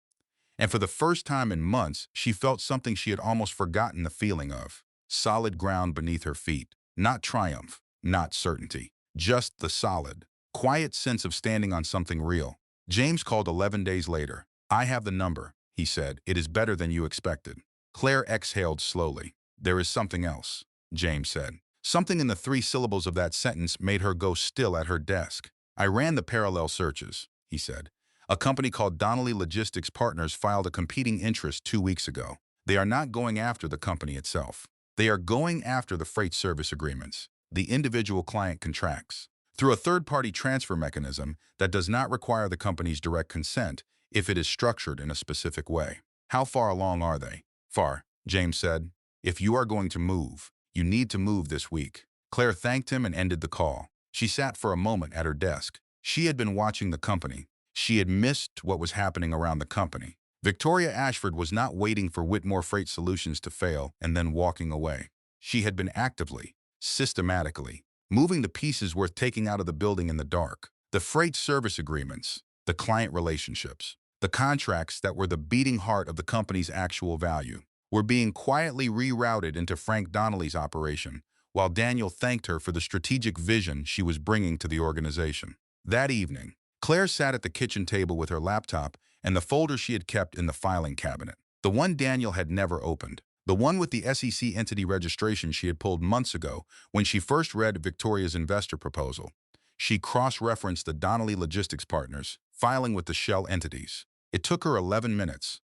And for the first time in months, she felt something she had almost forgotten the feeling of. Solid ground beneath her feet. Not triumph, not certainty. Just the solid, quiet sense of standing on something real. James called 11 days later. I have the number, he said. It is better than you expected. Claire exhaled slowly. There is something else, James said. Something in the 3 syllables of that sentence made her go still at her desk. I ran the parallel searches, he said. A company called Donnelly Logistics Partners filed a competing interest 2 weeks ago. They are not going after the company itself. They are going after the freight service agreements, the individual client contracts, through a third-party transfer mechanism that does not require the company's direct consent if it is structured in a specific way. How far along are they? Far, James said. If you are going to move, you need to move this week. Claire thanked him and ended the call. She sat for a moment at her desk. She had been watching the company. She had missed what was happening around the company. Victoria Ashford was not waiting for Whitmore Freight Solutions to fail and then walking away. She had been actively, systematically, moving the pieces worth taking out of the building in the dark. The freight service agreements, the client relationships, the contracts that were the beating heart of the company's actual value, were being quietly rerouted into Frank Donnelly's operation, while Daniel thanked her for the strategic vision she was bringing to the organization. That evening, Claire sat at the kitchen table with her laptop and the folder she had kept in the filing cabinet. The one Daniel had never opened. The one with the SEC entity registration she had pulled months ago when she first read Victoria's investor proposal. She cross-referenced the Donnelly Logistics Partners, filing with the shell entities. It took her 11 minutes.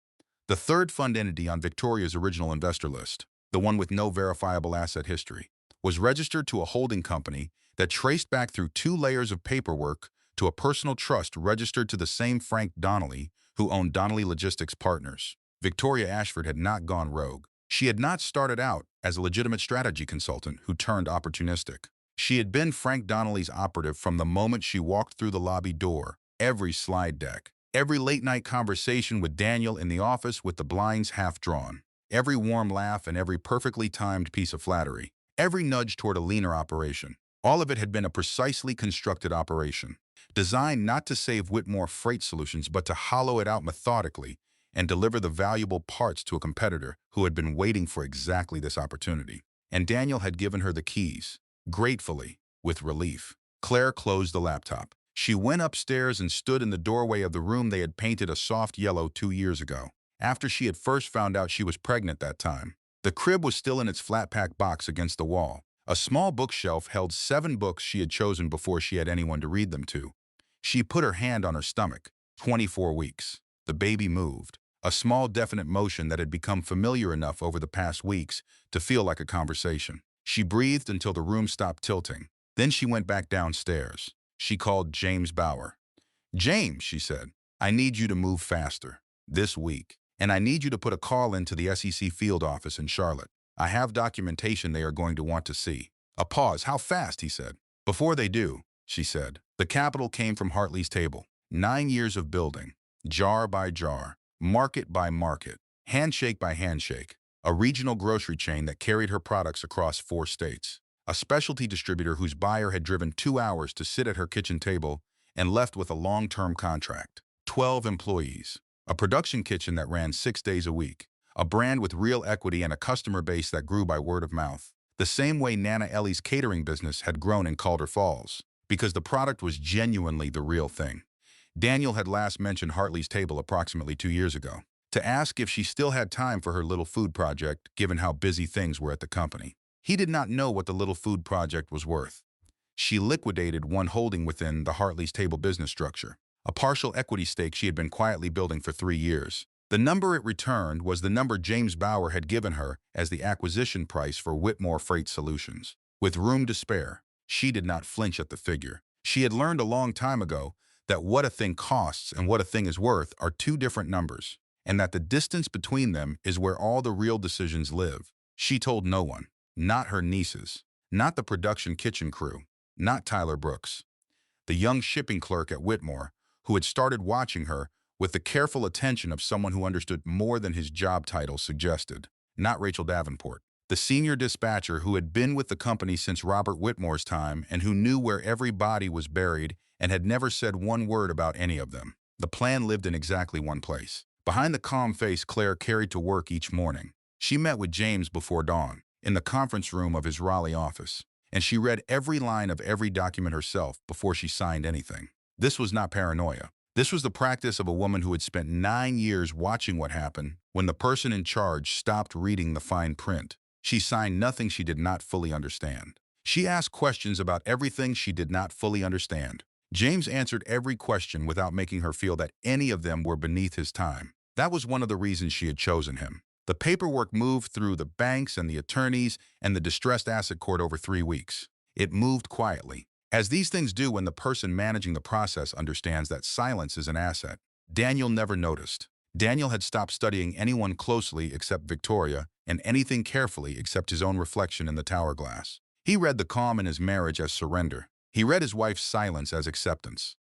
the third fund entity on Victoria's original investor list, the one with no verifiable asset history, was registered to a holding company that traced back through 2 layers of paperwork to a personal trust registered to the same Frank Donnelly who owned Donnelly Logistics Partners. Victoria Ashford had not gone rogue. She had not started out as a legitimate strategy consultant who turned opportunistic. She had been Frank Donnelly's operative from the moment she walked through the lobby door. Every slide deck, every late-night conversation with Daniel in the office with the blinds half drawn, every warm laugh and every perfectly timed piece of flattery, every nudge toward a leaner operation. All of it had been a precisely constructed operation, designed not to save Whitmore Freight Solutions but to hollow it out methodically and deliver the valuable parts to a competitor who had been waiting for exactly this opportunity. And Daniel had given her the keys, gratefully, with relief. Claire closed the laptop. She went upstairs and stood in the doorway of the room they had painted a soft yellow 2 years ago, after she had first found out she was pregnant that time. The crib was still in its flat-pack box against the wall. A small bookshelf held 7 books she had chosen before she had anyone to read them to. She put her hand on her stomach. 24 weeks. The baby moved, a small definite motion that had become familiar enough over the past weeks to feel like a conversation. She breathed until the room stopped tilting. Then she went back downstairs. She called James Bauer. "James," she said, "I need you to move faster, this week, and I need you to put a call into the SEC field office in Charlotte. I have documentation they are going to want to see." A pause. "How fast?" he said. "Before they do," she said. The capital came from Hartley's table. 9 years of building, jar by jar, market by market, handshake by handshake, a regional grocery chain that carried her products across 4 states, a specialty distributor whose buyer had driven 2 hours to sit at her kitchen table and left with a long-term contract, 12 employees, a production kitchen that ran 6 days a week, a brand with real equity and a customer base that grew by word of mouth, the same way Nana Ellie's catering business had grown in Calder Falls, because the product was genuinely the real thing. Daniel had last mentioned Hartley's table approximately 2 years ago, to ask if she still had time for her little food project, given how busy things were at the company. He did not know what the little food project was worth. She liquidated one holding within the Hartley's table business structure, a partial equity stake she had been quietly building for 3 years. The number it returned was the number James Bauer had given her as the acquisition price for Whitmore Freight Solutions. With room to spare, she did not flinch at the figure. She had learned a long time ago that what a thing costs and what a thing is worth are 2 different numbers, and that the distance between them is where all the real decisions live. She told no one, not her nieces, not the production kitchen crew, not Tyler Brooks, the young shipping clerk at Whitmore, who had started watching her with the careful attention of someone who understood more than his job title suggested, not Rachel Davenport, the senior dispatcher who had been with the company since Robert Whitmore's time and who knew where every body was buried and had never said one word about any of them. The plan lived in exactly one place. Behind the calm face Claire carried to work each morning, she met with James before dawn, in the conference room of his Raleigh office, and she read every line of every document herself before she signed anything. This was not paranoia. This was the practice of a woman who had spent 9 years watching what happened when the person in charge stopped reading the fine print. She signed nothing she did not fully understand. She asked questions about everything she did not fully understand. James answered every question without making her feel that any of them were beneath his time. That was one of the reasons she had chosen him. The paperwork moved through the banks and the attorneys and the distressed asset court over 3 weeks. It moved quietly, as these things do when the person managing the process understands that silence is an asset. Daniel never noticed. Daniel had stopped studying anyone closely except Victoria and anything carefully except his own reflection in the tower glass. He read the calm in his marriage as surrender. He read his wife's silence as acceptance.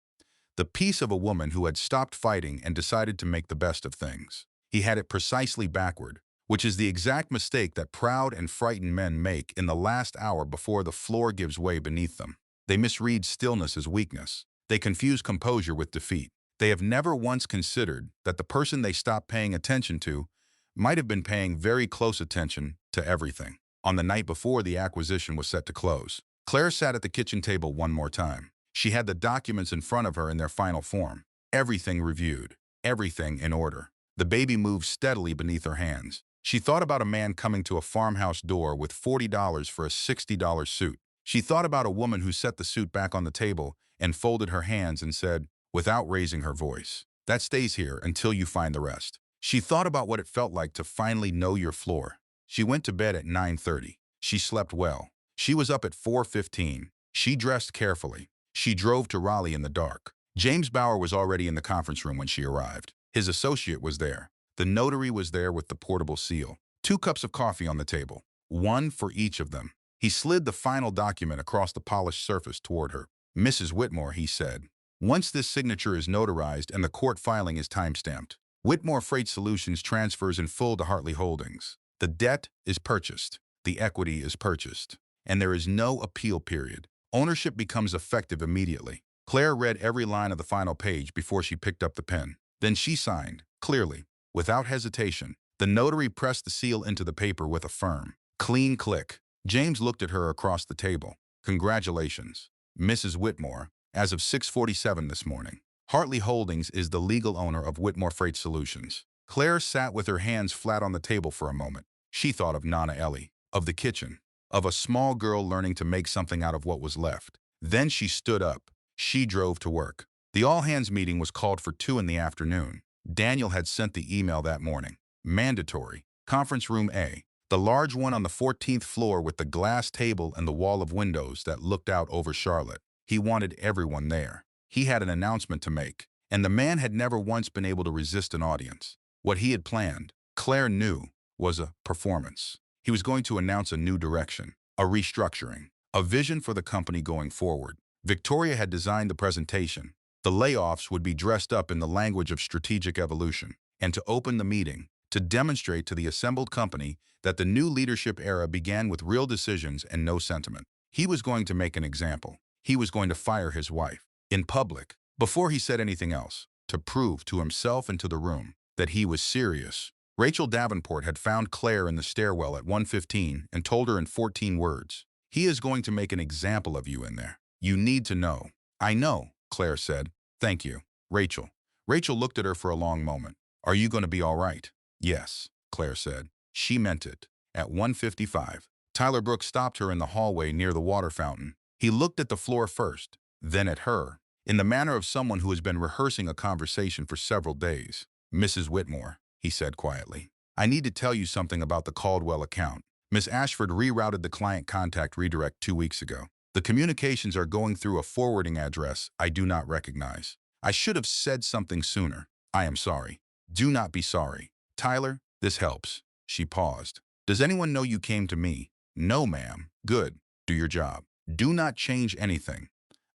The peace of a woman who had stopped fighting and decided to make the best of things. He had it precisely backward, which is the exact mistake that proud and frightened men make in the last hour before the floor gives way beneath them. They misread stillness as weakness. They confuse composure with defeat. They have never once considered that the person they stopped paying attention to might have been paying very close attention to everything. On the night before the acquisition was set to close, Claire sat at the kitchen table one more time. She had the documents in front of her in their final form. Everything reviewed. Everything in order. The baby moved steadily beneath her hands. She thought about a man coming to a farmhouse door with $40 for a $60 suit. She thought about a woman who set the suit back on the table and folded her hands and said, without raising her voice, "That stays here until you find the rest." She thought about what it felt like to finally know your floor. She went to bed at 9:30. She slept well. She was up at 4:15. She dressed carefully. She drove to Raleigh in the dark. James Bauer was already in the conference room when she arrived. His associate was there. The notary was there with the portable seal. 2 cups of coffee on the table, one for each of them. He slid the final document across the polished surface toward her. "Mrs. Whitmore," he said, "once this signature is notarized and the court filing is timestamped, Whitmore Freight Solutions transfers in full to Hartley Holdings. The debt is purchased, the equity is purchased, and there is no appeal period. Ownership becomes effective immediately." Claire read every line of the final page before she picked up the pen. Then she signed, clearly, without hesitation. The notary pressed the seal into the paper with a firm, clean click. James looked at her across the table. "Congratulations, Mrs. Whitmore. As of 6:47 this morning, Hartley Holdings is the legal owner of Whitmore Freight Solutions." Claire sat with her hands flat on the table for a moment. She thought of Nana Ellie, of the kitchen, of a small girl learning to make something out of what was left. Then she stood up. She drove to work. The all-hands meeting was called for 2 in the afternoon. Daniel had sent the email that morning. Mandatory. Conference room A. The large one on the 14th floor with the glass table and the wall of windows that looked out over Charlotte. He wanted everyone there. He had an announcement to make, and the man had never once been able to resist an audience. What he had planned, Claire knew, was a performance. He was going to announce a new direction, a restructuring, a vision for the company going forward. Victoria had designed the presentation. The layoffs would be dressed up in the language of strategic evolution, and to open the meeting, to demonstrate to the assembled company that the new leadership era began with real decisions and no sentiment. He was going to make an example. He was going to fire his wife, in public, before he said anything else, to prove to himself and to the room that he was serious. Rachel Davenport had found Claire in the stairwell at 1:15 and told her in 14 words, "He is going to make an example of you in there. You need to know." "I know," Claire said. "Thank you, Rachel." Rachel looked at her for a long moment. "Are you going to be all right?" "Yes," Claire said. She meant it. At 1:55, Tyler Brooks stopped her in the hallway near the water fountain. He looked at the floor first, then at her, in the manner of someone who has been rehearsing a conversation for several days. "Mrs. Whitmore," he said quietly, "I need to tell you something about the Caldwell account. Miss Ashford rerouted the client contact redirect 2 weeks ago. The communications are going through a forwarding address I do not recognize. I should have said something sooner. I am sorry." "Do not be sorry. Tyler, this helps." She paused. "Does anyone know you came to me?" "No, ma'am." "Good. Do your job. Do not change anything.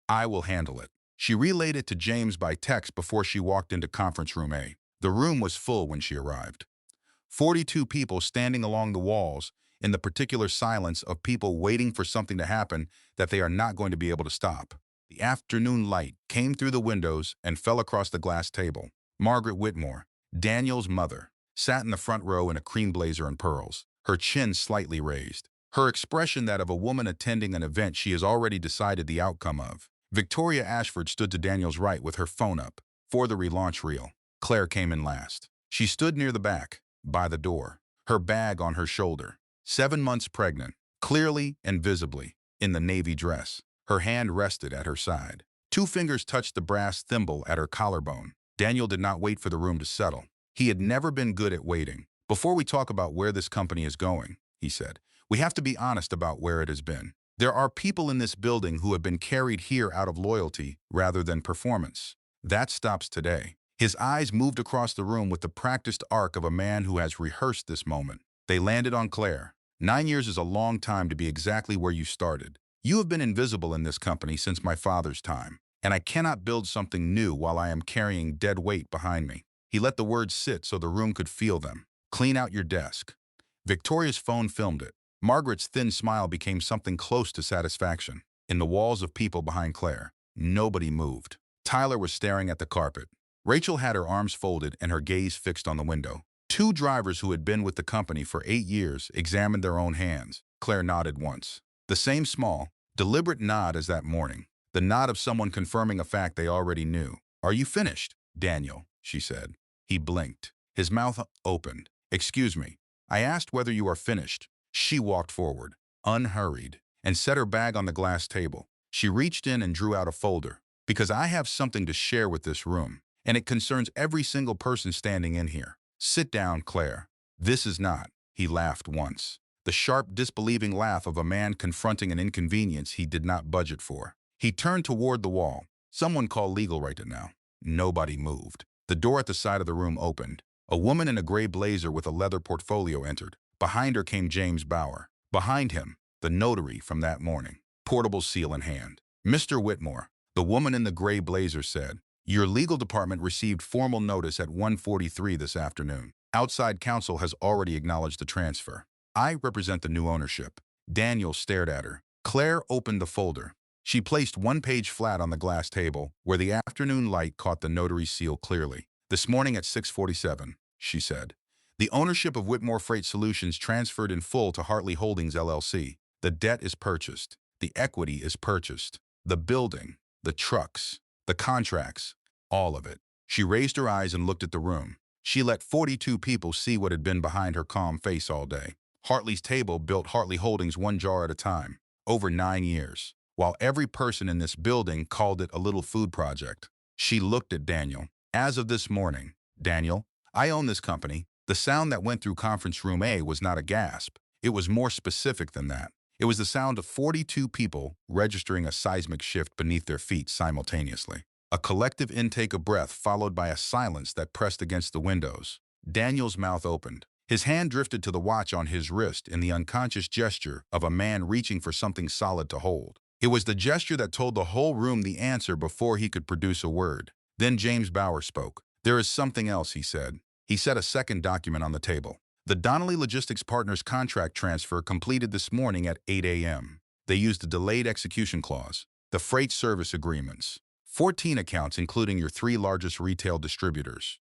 I will handle it." She relayed it to James by text before she walked into conference room A. The room was full when she arrived. 42 people standing along the walls in the particular silence of people waiting for something to happen that they are not going to be able to stop. The afternoon light came through the windows and fell across the glass table. Margaret Whitmore, Daniel's mother, sat in the front row in a cream blazer and pearls, her chin slightly raised, her expression that of a woman attending an event she has already decided the outcome of. Victoria Ashford stood to Daniel's right with her phone up for the relaunch reel. Claire came in last. She stood near the back, by the door, her bag on her shoulder. 7 months pregnant, clearly and visibly, in the navy dress. Her hand rested at her side. 2 fingers touched the brass thimble at her collarbone. Daniel did not wait for the room to settle. He had never been good at waiting. "Before we talk about where this company is going," he said, "we have to be honest about where it has been. There are people in this building who have been carried here out of loyalty rather than performance. That stops today." His eyes moved across the room with the practiced arc of a man who has rehearsed this moment. They landed on Claire. 9 years is a long time to be exactly where you started. You have been invisible in this company since my father's time, and I cannot build something new while I am carrying dead weight behind me." He let the words sit so the room could feel them. "Clean out your desk." Victoria's phone filmed it. Margaret's thin smile became something close to satisfaction. In the walls of people behind Claire, nobody moved. Tyler was staring at the carpet. Rachel had her arms folded and her gaze fixed on the window. 2 drivers who had been with the company for 8 years examined their own hands. Claire nodded once. The same small, deliberate nod as that morning. The nod of someone confirming a fact they already knew. "Are you finished, Daniel?" she said. He blinked. His mouth opened. "Excuse me. I asked whether you are finished." She walked forward, unhurried, and set her bag on the glass table. She reached in and drew out a folder. "Because I have something to share with this room, and it concerns every single person standing in here. "Sit down, Claire. This is not." He laughed once. The sharp, disbelieving laugh of a man confronting an inconvenience he did not budget for. He turned toward the wall. "Someone call legal right now." Nobody moved. The door at the side of the room opened. A woman in a gray blazer with a leather portfolio entered. Behind her came James Bauer. Behind him, the notary from that morning, portable seal in hand. "Mr. Whitmore," the woman in the gray blazer said, "your legal department received formal notice at 1:43 this afternoon. Outside counsel has already acknowledged the transfer. I represent the new ownership." Daniel stared at her. Claire opened the folder. She placed one page flat on the glass table, where the afternoon light caught the notary's seal clearly. "This morning at 6:47, she said. "The ownership of Whitmore Freight Solutions transferred in full to Hartley Holdings, LLC. The debt is purchased. The equity is purchased. The building, the trucks, the contracts, all of it." She raised her eyes and looked at the room. She let 42 people see what had been behind her calm face all day. Hartley's table built Hartley Holdings one jar at a time, over 9 years, while every person in this building called it a little food project. She looked at Daniel. "As of this morning, Daniel, I own this company." The sound that went through conference room A was not a gasp. It was more specific than that. It was the sound of 42 people registering a seismic shift beneath their feet simultaneously. A collective intake of breath followed by a silence that pressed against the windows. Daniel's mouth opened. His hand drifted to the watch on his wrist in the unconscious gesture of a man reaching for something solid to hold. It was the gesture that told the whole room the answer before he could produce a word. Then James Bauer spoke. "There is something else," he said. He set a second document on the table. "The Donnelly Logistics Partners contract transfer completed this morning at 8 a.m. They used a delayed execution clause. The freight service agreements. 14 accounts, including your 3 largest retail distributors.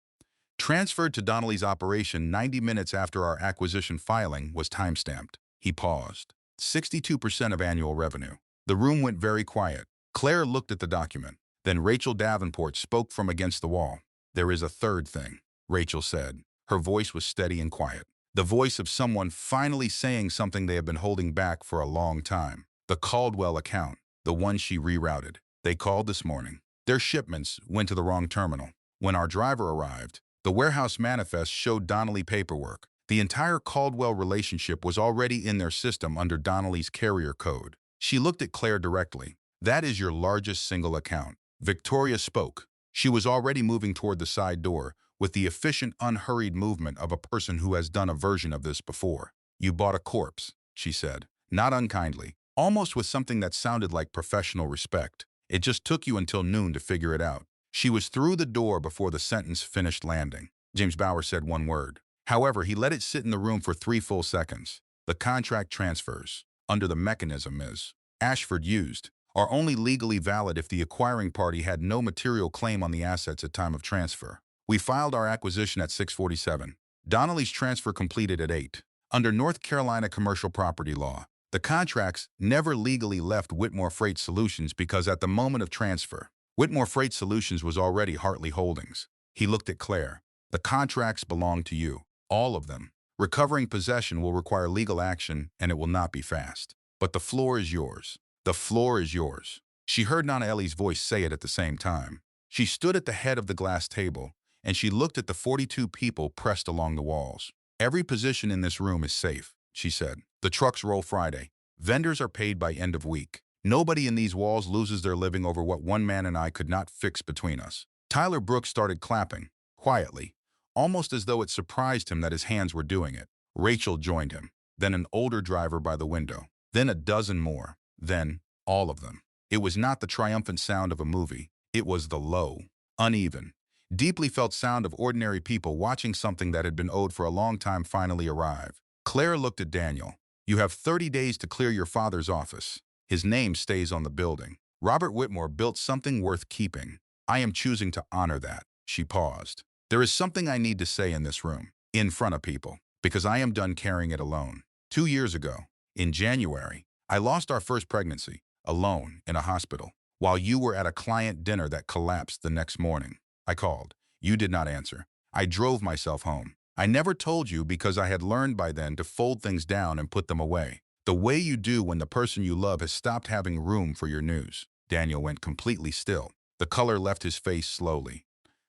Transferred to Donnelly's operation 90 minutes after our acquisition filing was timestamped." He paused. 62% of annual revenue. The room went very quiet. Claire looked at the document. Then Rachel Davenport spoke from against the wall. "There is a third thing," Rachel said. Her voice was steady and quiet. The voice of someone finally saying something they have been holding back for a long time. "The Caldwell account, the one she rerouted. They called this morning. Their shipments went to the wrong terminal. When our driver arrived, the warehouse manifest showed Donnelly paperwork. The entire Caldwell relationship was already in their system under Donnelly's carrier code." She looked at Claire directly. "That is your largest single account." Victoria spoke. She was already moving toward the side door, with the efficient, unhurried movement of a person who has done a version of this before. "You bought a corpse," she said, not unkindly, almost with something that sounded like professional respect. "It just took you until noon to figure it out." She was through the door before the sentence finished landing. James Bauer said one word. However, he let it sit in the room for 3 full seconds. "The contract transfers, under the mechanism is Ashford used, are only legally valid if the acquiring party had no material claim on the assets at time of transfer. We filed our acquisition at 6:47. Donnelly's transfer completed at 8. Under North Carolina commercial property law, the contracts never legally left Whitmore Freight Solutions because at the moment of transfer, Whitmore Freight Solutions was already Hartley Holdings." He looked at Claire. "The contracts belong to you, all of them. Recovering possession will require legal action, and it will not be fast. But the floor is yours. The floor is yours." She heard Nana Ellie's voice say it at the same time. She stood at the head of the glass table, and she looked at the 42 people pressed along the walls. "Every position in this room is safe," she said. "The trucks roll Friday. Vendors are paid by end of week. Nobody in these walls loses their living over what one man and I could not fix between us." Tyler Brooks started clapping, quietly, almost as though it surprised him that his hands were doing it. Rachel joined him, then an older driver by the window, then a dozen more, then all of them. It was not the triumphant sound of a movie. It was the low, uneven, deeply felt sound of ordinary people watching something that had been owed for a long time finally arrive. Claire looked at Daniel. "You have 30 days to clear your father's office. His name stays on the building. Robert Whitmore built something worth keeping. I am choosing to honor that." She paused. "There is something I need to say in this room, in front of people, because I am done carrying it alone. 2 years ago, in January, I lost our first pregnancy, alone, in a hospital, while you were at a client dinner that collapsed the next morning. I called. You did not answer. I drove myself home. I never told you because I had learned by then to fold things down and put them away, the way you do when the person you love has stopped having room for your news." Daniel went completely still. The color left his face slowly.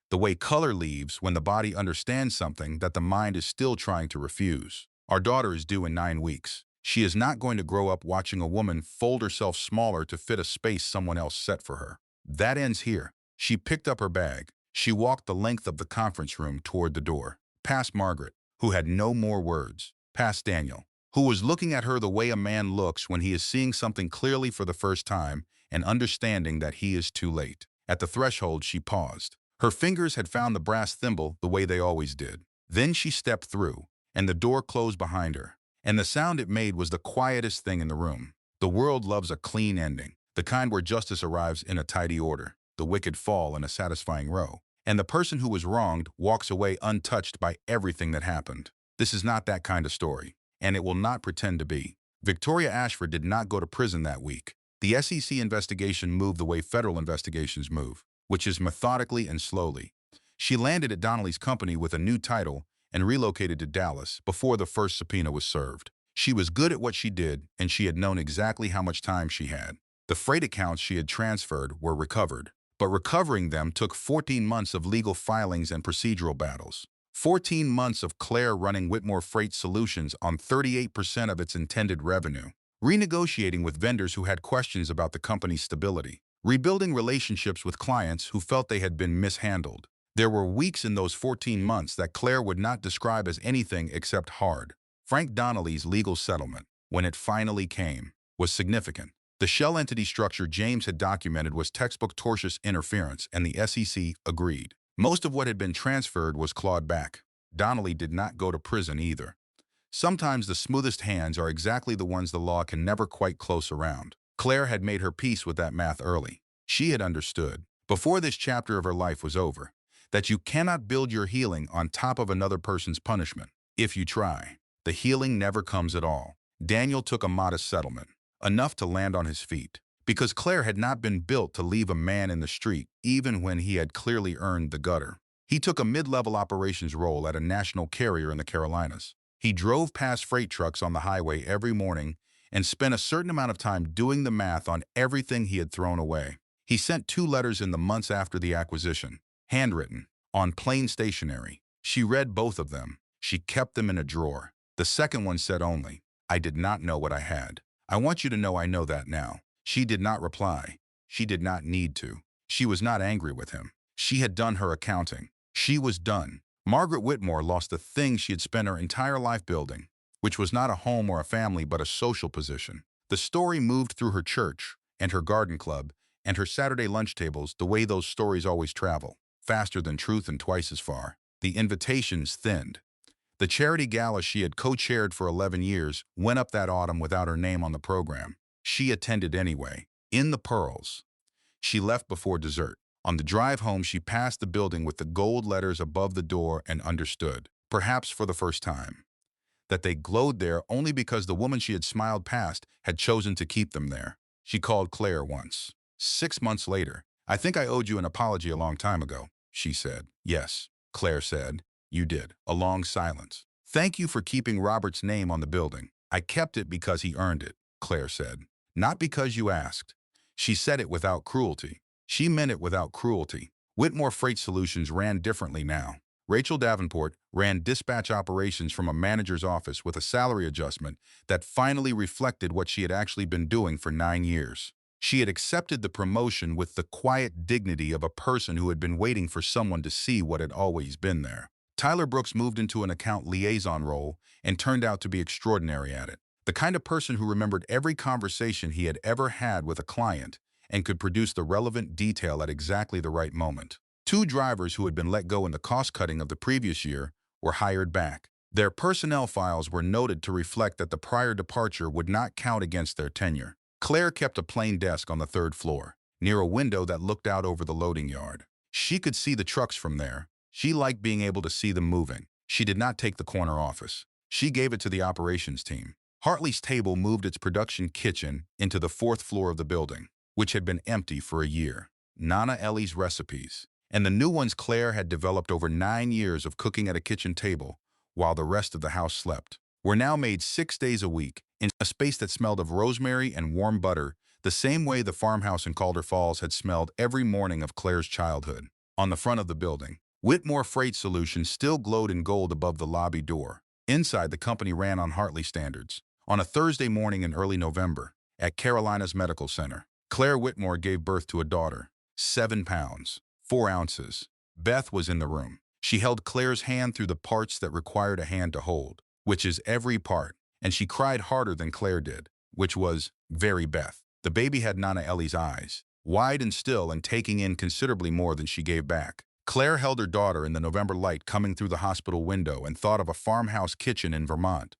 The way color leaves when the body understands something that the mind is still trying to refuse. Our daughter is due in 9 weeks. She is not going to grow up watching a woman fold herself smaller to fit a space someone else set for her. That ends here. She picked up her bag. She walked the length of the conference room toward the door, past Margaret, who had no more words, past Daniel, who was looking at her the way a man looks when he is seeing something clearly for the first time and understanding that he is too late. At the threshold, she paused. Her fingers had found the brass thimble the way they always did. Then she stepped through, and the door closed behind her, and the sound it made was the quietest thing in the room. The world loves a clean ending, the kind where justice arrives in a tidy order, the wicked fall in a satisfying row, and the person who was wronged walks away untouched by everything that happened. This is not that kind of story, and it will not pretend to be. Victoria Ashford did not go to prison that week. The SEC investigation moved the way federal investigations move, which is methodically and slowly. She landed at Donnelly's company with a new title and relocated to Dallas before the first subpoena was served. She was good at what she did, and she had known exactly how much time she had. The freight accounts she had transferred were recovered, but recovering them took 14 months of legal filings and procedural battles. 14 months of Claire running Whitmore Freight Solutions on 38% of its intended revenue, renegotiating with vendors who had questions about the company's stability, rebuilding relationships with clients who felt they had been mishandled. There were weeks in those 14 months that Claire would not describe as anything except hard. Frank Donnelly's legal settlement, when it finally came, was significant. The shell entity structure James had documented was textbook tortious interference, and the SEC agreed. Most of what had been transferred was clawed back. Donnelly did not go to prison either. Sometimes the smoothest hands are exactly the ones the law can never quite close around. Claire had made her peace with that math early. She had understood, before this chapter of her life was over, that you cannot build your healing on top of another person's punishment. If you try, the healing never comes at all. Daniel took a modest settlement, enough to land on his feet, because Claire had not been built to leave a man in the street even when he had clearly earned the gutter. He took a mid-level operations role at a national carrier in the Carolinas. He drove past freight trucks on the highway every morning and spent a certain amount of time doing the math on everything he had thrown away. He sent 2 letters in the months after the acquisition, handwritten, on plain stationery. She read both of them. She kept them in a drawer. The second one said only, "I did not know what I had. I want you to know I know that now." She did not reply. She did not need to. She was not angry with him. She had done her accounting. She was done. Margaret Whitmore lost the thing she had spent her entire life building, which was not a home or a family but a social position. The story moved through her church and her garden club and her Saturday lunch tables the way those stories always travel, faster than truth and twice as far. The invitations thinned. The charity gala she had co-chaired for 11 years went up that autumn without her name on the program. She attended anyway, in the pearls. She left before dessert. On the drive home, she passed the building with the gold letters above the door and understood, perhaps for the first time, that they glowed there only because the woman she had smiled past had chosen to keep them there. She called Claire once. 6 months later, "I think I owed you an apology a long time ago," she said. "Yes," Claire said. "You did." A long silence. "Thank you for keeping Robert's name on the building." "I kept it because he earned it," Claire said. "Not because you asked." She said it without cruelty. She meant it without cruelty. Whitmore Freight Solutions ran differently now. Rachel Davenport ran dispatch operations from a manager's office with a salary adjustment that finally reflected what she had actually been doing for 9 years. She had accepted the promotion with the quiet dignity of a person who had been waiting for someone to see what had always been there. Tyler Brooks moved into an account liaison role and turned out to be extraordinary at it. The kind of person who remembered every conversation he had ever had with a client and could produce the relevant detail at exactly the right moment. 2 drivers who had been let go in the cost-cutting of the previous year were hired back. Their personnel files were noted to reflect that the prior departure would not count against their tenure. Claire kept a plain desk on the 3rd floor, near a window that looked out over the loading yard. She could see the trucks from there. She liked being able to see them moving. She did not take the corner office. She gave it to the operations team. Hartley's table moved its production kitchen into the 4th floor of the building, which had been empty for a year. Nana Ellie's recipes, and the new ones Claire had developed over 9 years of cooking at a kitchen table while the rest of the house slept, were now made 6 days a week in a space that smelled of rosemary and warm butter, the same way the farmhouse in Calder Falls had smelled every morning of Claire's childhood. On the front of the building, Whitmore Freight Solutions still glowed in gold above the lobby door. Inside, the company ran on Hartley standards. On a Thursday morning in early November, at Carolina's Medical Center, Claire Whitmore gave birth to a daughter, 7 pounds, 4 ounces. Beth was in the room. She held Claire's hand through the parts that required a hand to hold, which is every part, and she cried harder than Claire did, which was very Beth. The baby had Nana Ellie's eyes, wide and still and taking in considerably more than she gave back. Claire held her daughter in the November light coming through the hospital window and thought of a farmhouse kitchen in Vermont,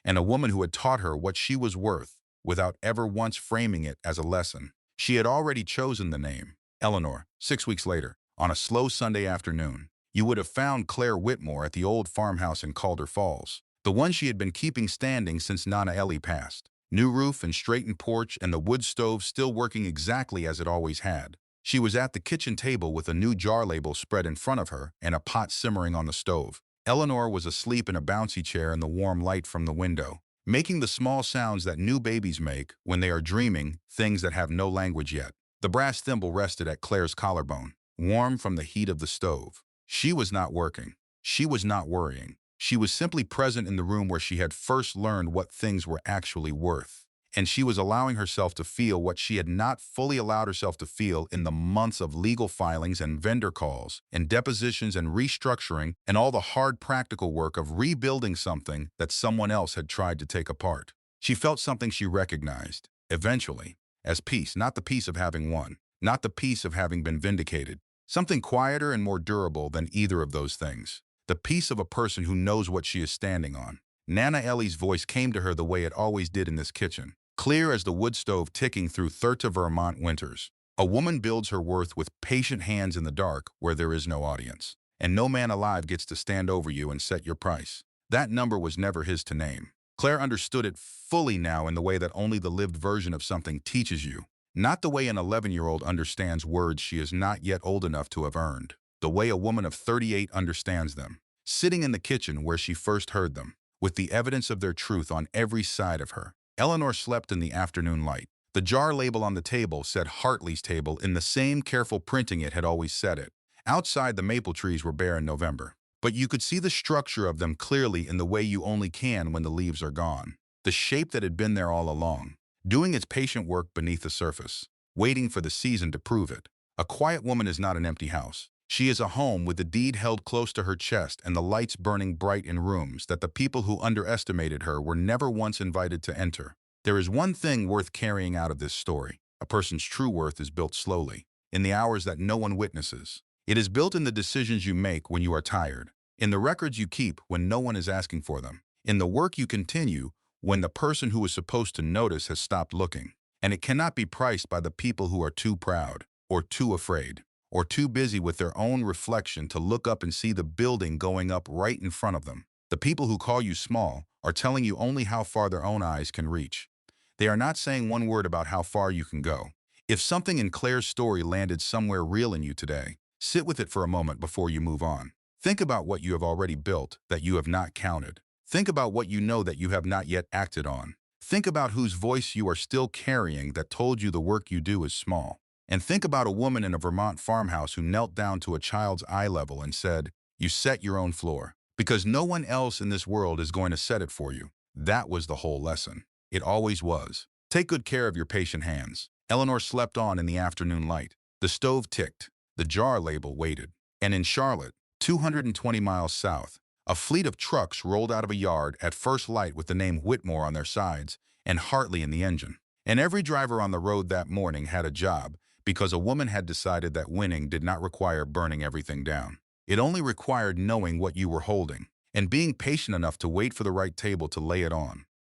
and a woman who had taught her what she was worth without ever once framing it as a lesson. She had already chosen the name, Eleanor. 6 weeks later, on a slow Sunday afternoon, you would have found Claire Whitmore at the old farmhouse in Calder Falls, the one she had been keeping standing since Nana Ellie passed. New roof and straightened porch and the wood stove still working exactly as it always had. She was at the kitchen table with a new jar label spread in front of her and a pot simmering on the stove. Eleanor was asleep in a bouncy chair in the warm light from the window, making the small sounds that new babies make when they are dreaming things that have no language yet. The brass thimble rested at Claire's collarbone, warm from the heat of the stove. She was not working. She was not worrying. She was simply present in the room where she had first learned what things were actually worth. And she was allowing herself to feel what she had not fully allowed herself to feel in the months of legal filings and vendor calls and depositions and restructuring and all the hard practical work of rebuilding something that someone else had tried to take apart. She felt something she recognized, eventually, as peace, not the peace of having won, not the peace of having been vindicated, something quieter and more durable than either of those things, the peace of a person who knows what she is standing on. Nana Ellie's voice came to her the way it always did in this kitchen, clear as the wood stove ticking through 30 Vermont winters. A woman builds her worth with patient hands in the dark where there is no audience, and no man alive gets to stand over you and set your price. That number was never his to name. Claire understood it fully now in the way that only the lived version of something teaches you, not the way an 11-year-old understands words she is not yet old enough to have earned, the way a woman of 38 understands them, sitting in the kitchen where she first heard them, with the evidence of their truth on every side of her. Eleanor slept in the afternoon light. The jar label on the table said Hartley's table in the same careful printing it had always said it. Outside, the maple trees were bare in November, but you could see the structure of them clearly in the way you only can when the leaves are gone. The shape that had been there all along, doing its patient work beneath the surface, waiting for the season to prove it. A quiet woman is not an empty house. She is a home with the deed held close to her chest and the lights burning bright in rooms that the people who underestimated her were never once invited to enter. There is one thing worth carrying out of this story. A person's true worth is built slowly, in the hours that no one witnesses. It is built in the decisions you make when you are tired, in the records you keep when no one is asking for them, in the work you continue when the person who was supposed to notice has stopped looking. And it cannot be priced by the people who are too proud, or too afraid, or too busy with their own reflection to look up and see the building going up right in front of them. The people who call you small are telling you only how far their own eyes can reach. They are not saying one word about how far you can go. If something in Claire's story landed somewhere real in you today, sit with it for a moment before you move on. Think about what you have already built that you have not counted. Think about what you know that you have not yet acted on. Think about whose voice you are still carrying that told you the work you do is small. And think about a woman in a Vermont farmhouse who knelt down to a child's eye level and said, "You set your own floor, because no one else in this world is going to set it for you." That was the whole lesson. It always was. Take good care of your patient hands. Eleanor slept on in the afternoon light. The stove ticked. The jar label waited. And in Charlotte, 220 miles south, a fleet of trucks rolled out of a yard at first light with the name Whitmore on their sides and Hartley in the engine. And every driver on the road that morning had a job, because a woman had decided that winning did not require burning everything down. It only required knowing what you were holding and being patient enough to wait for the right table to lay it on.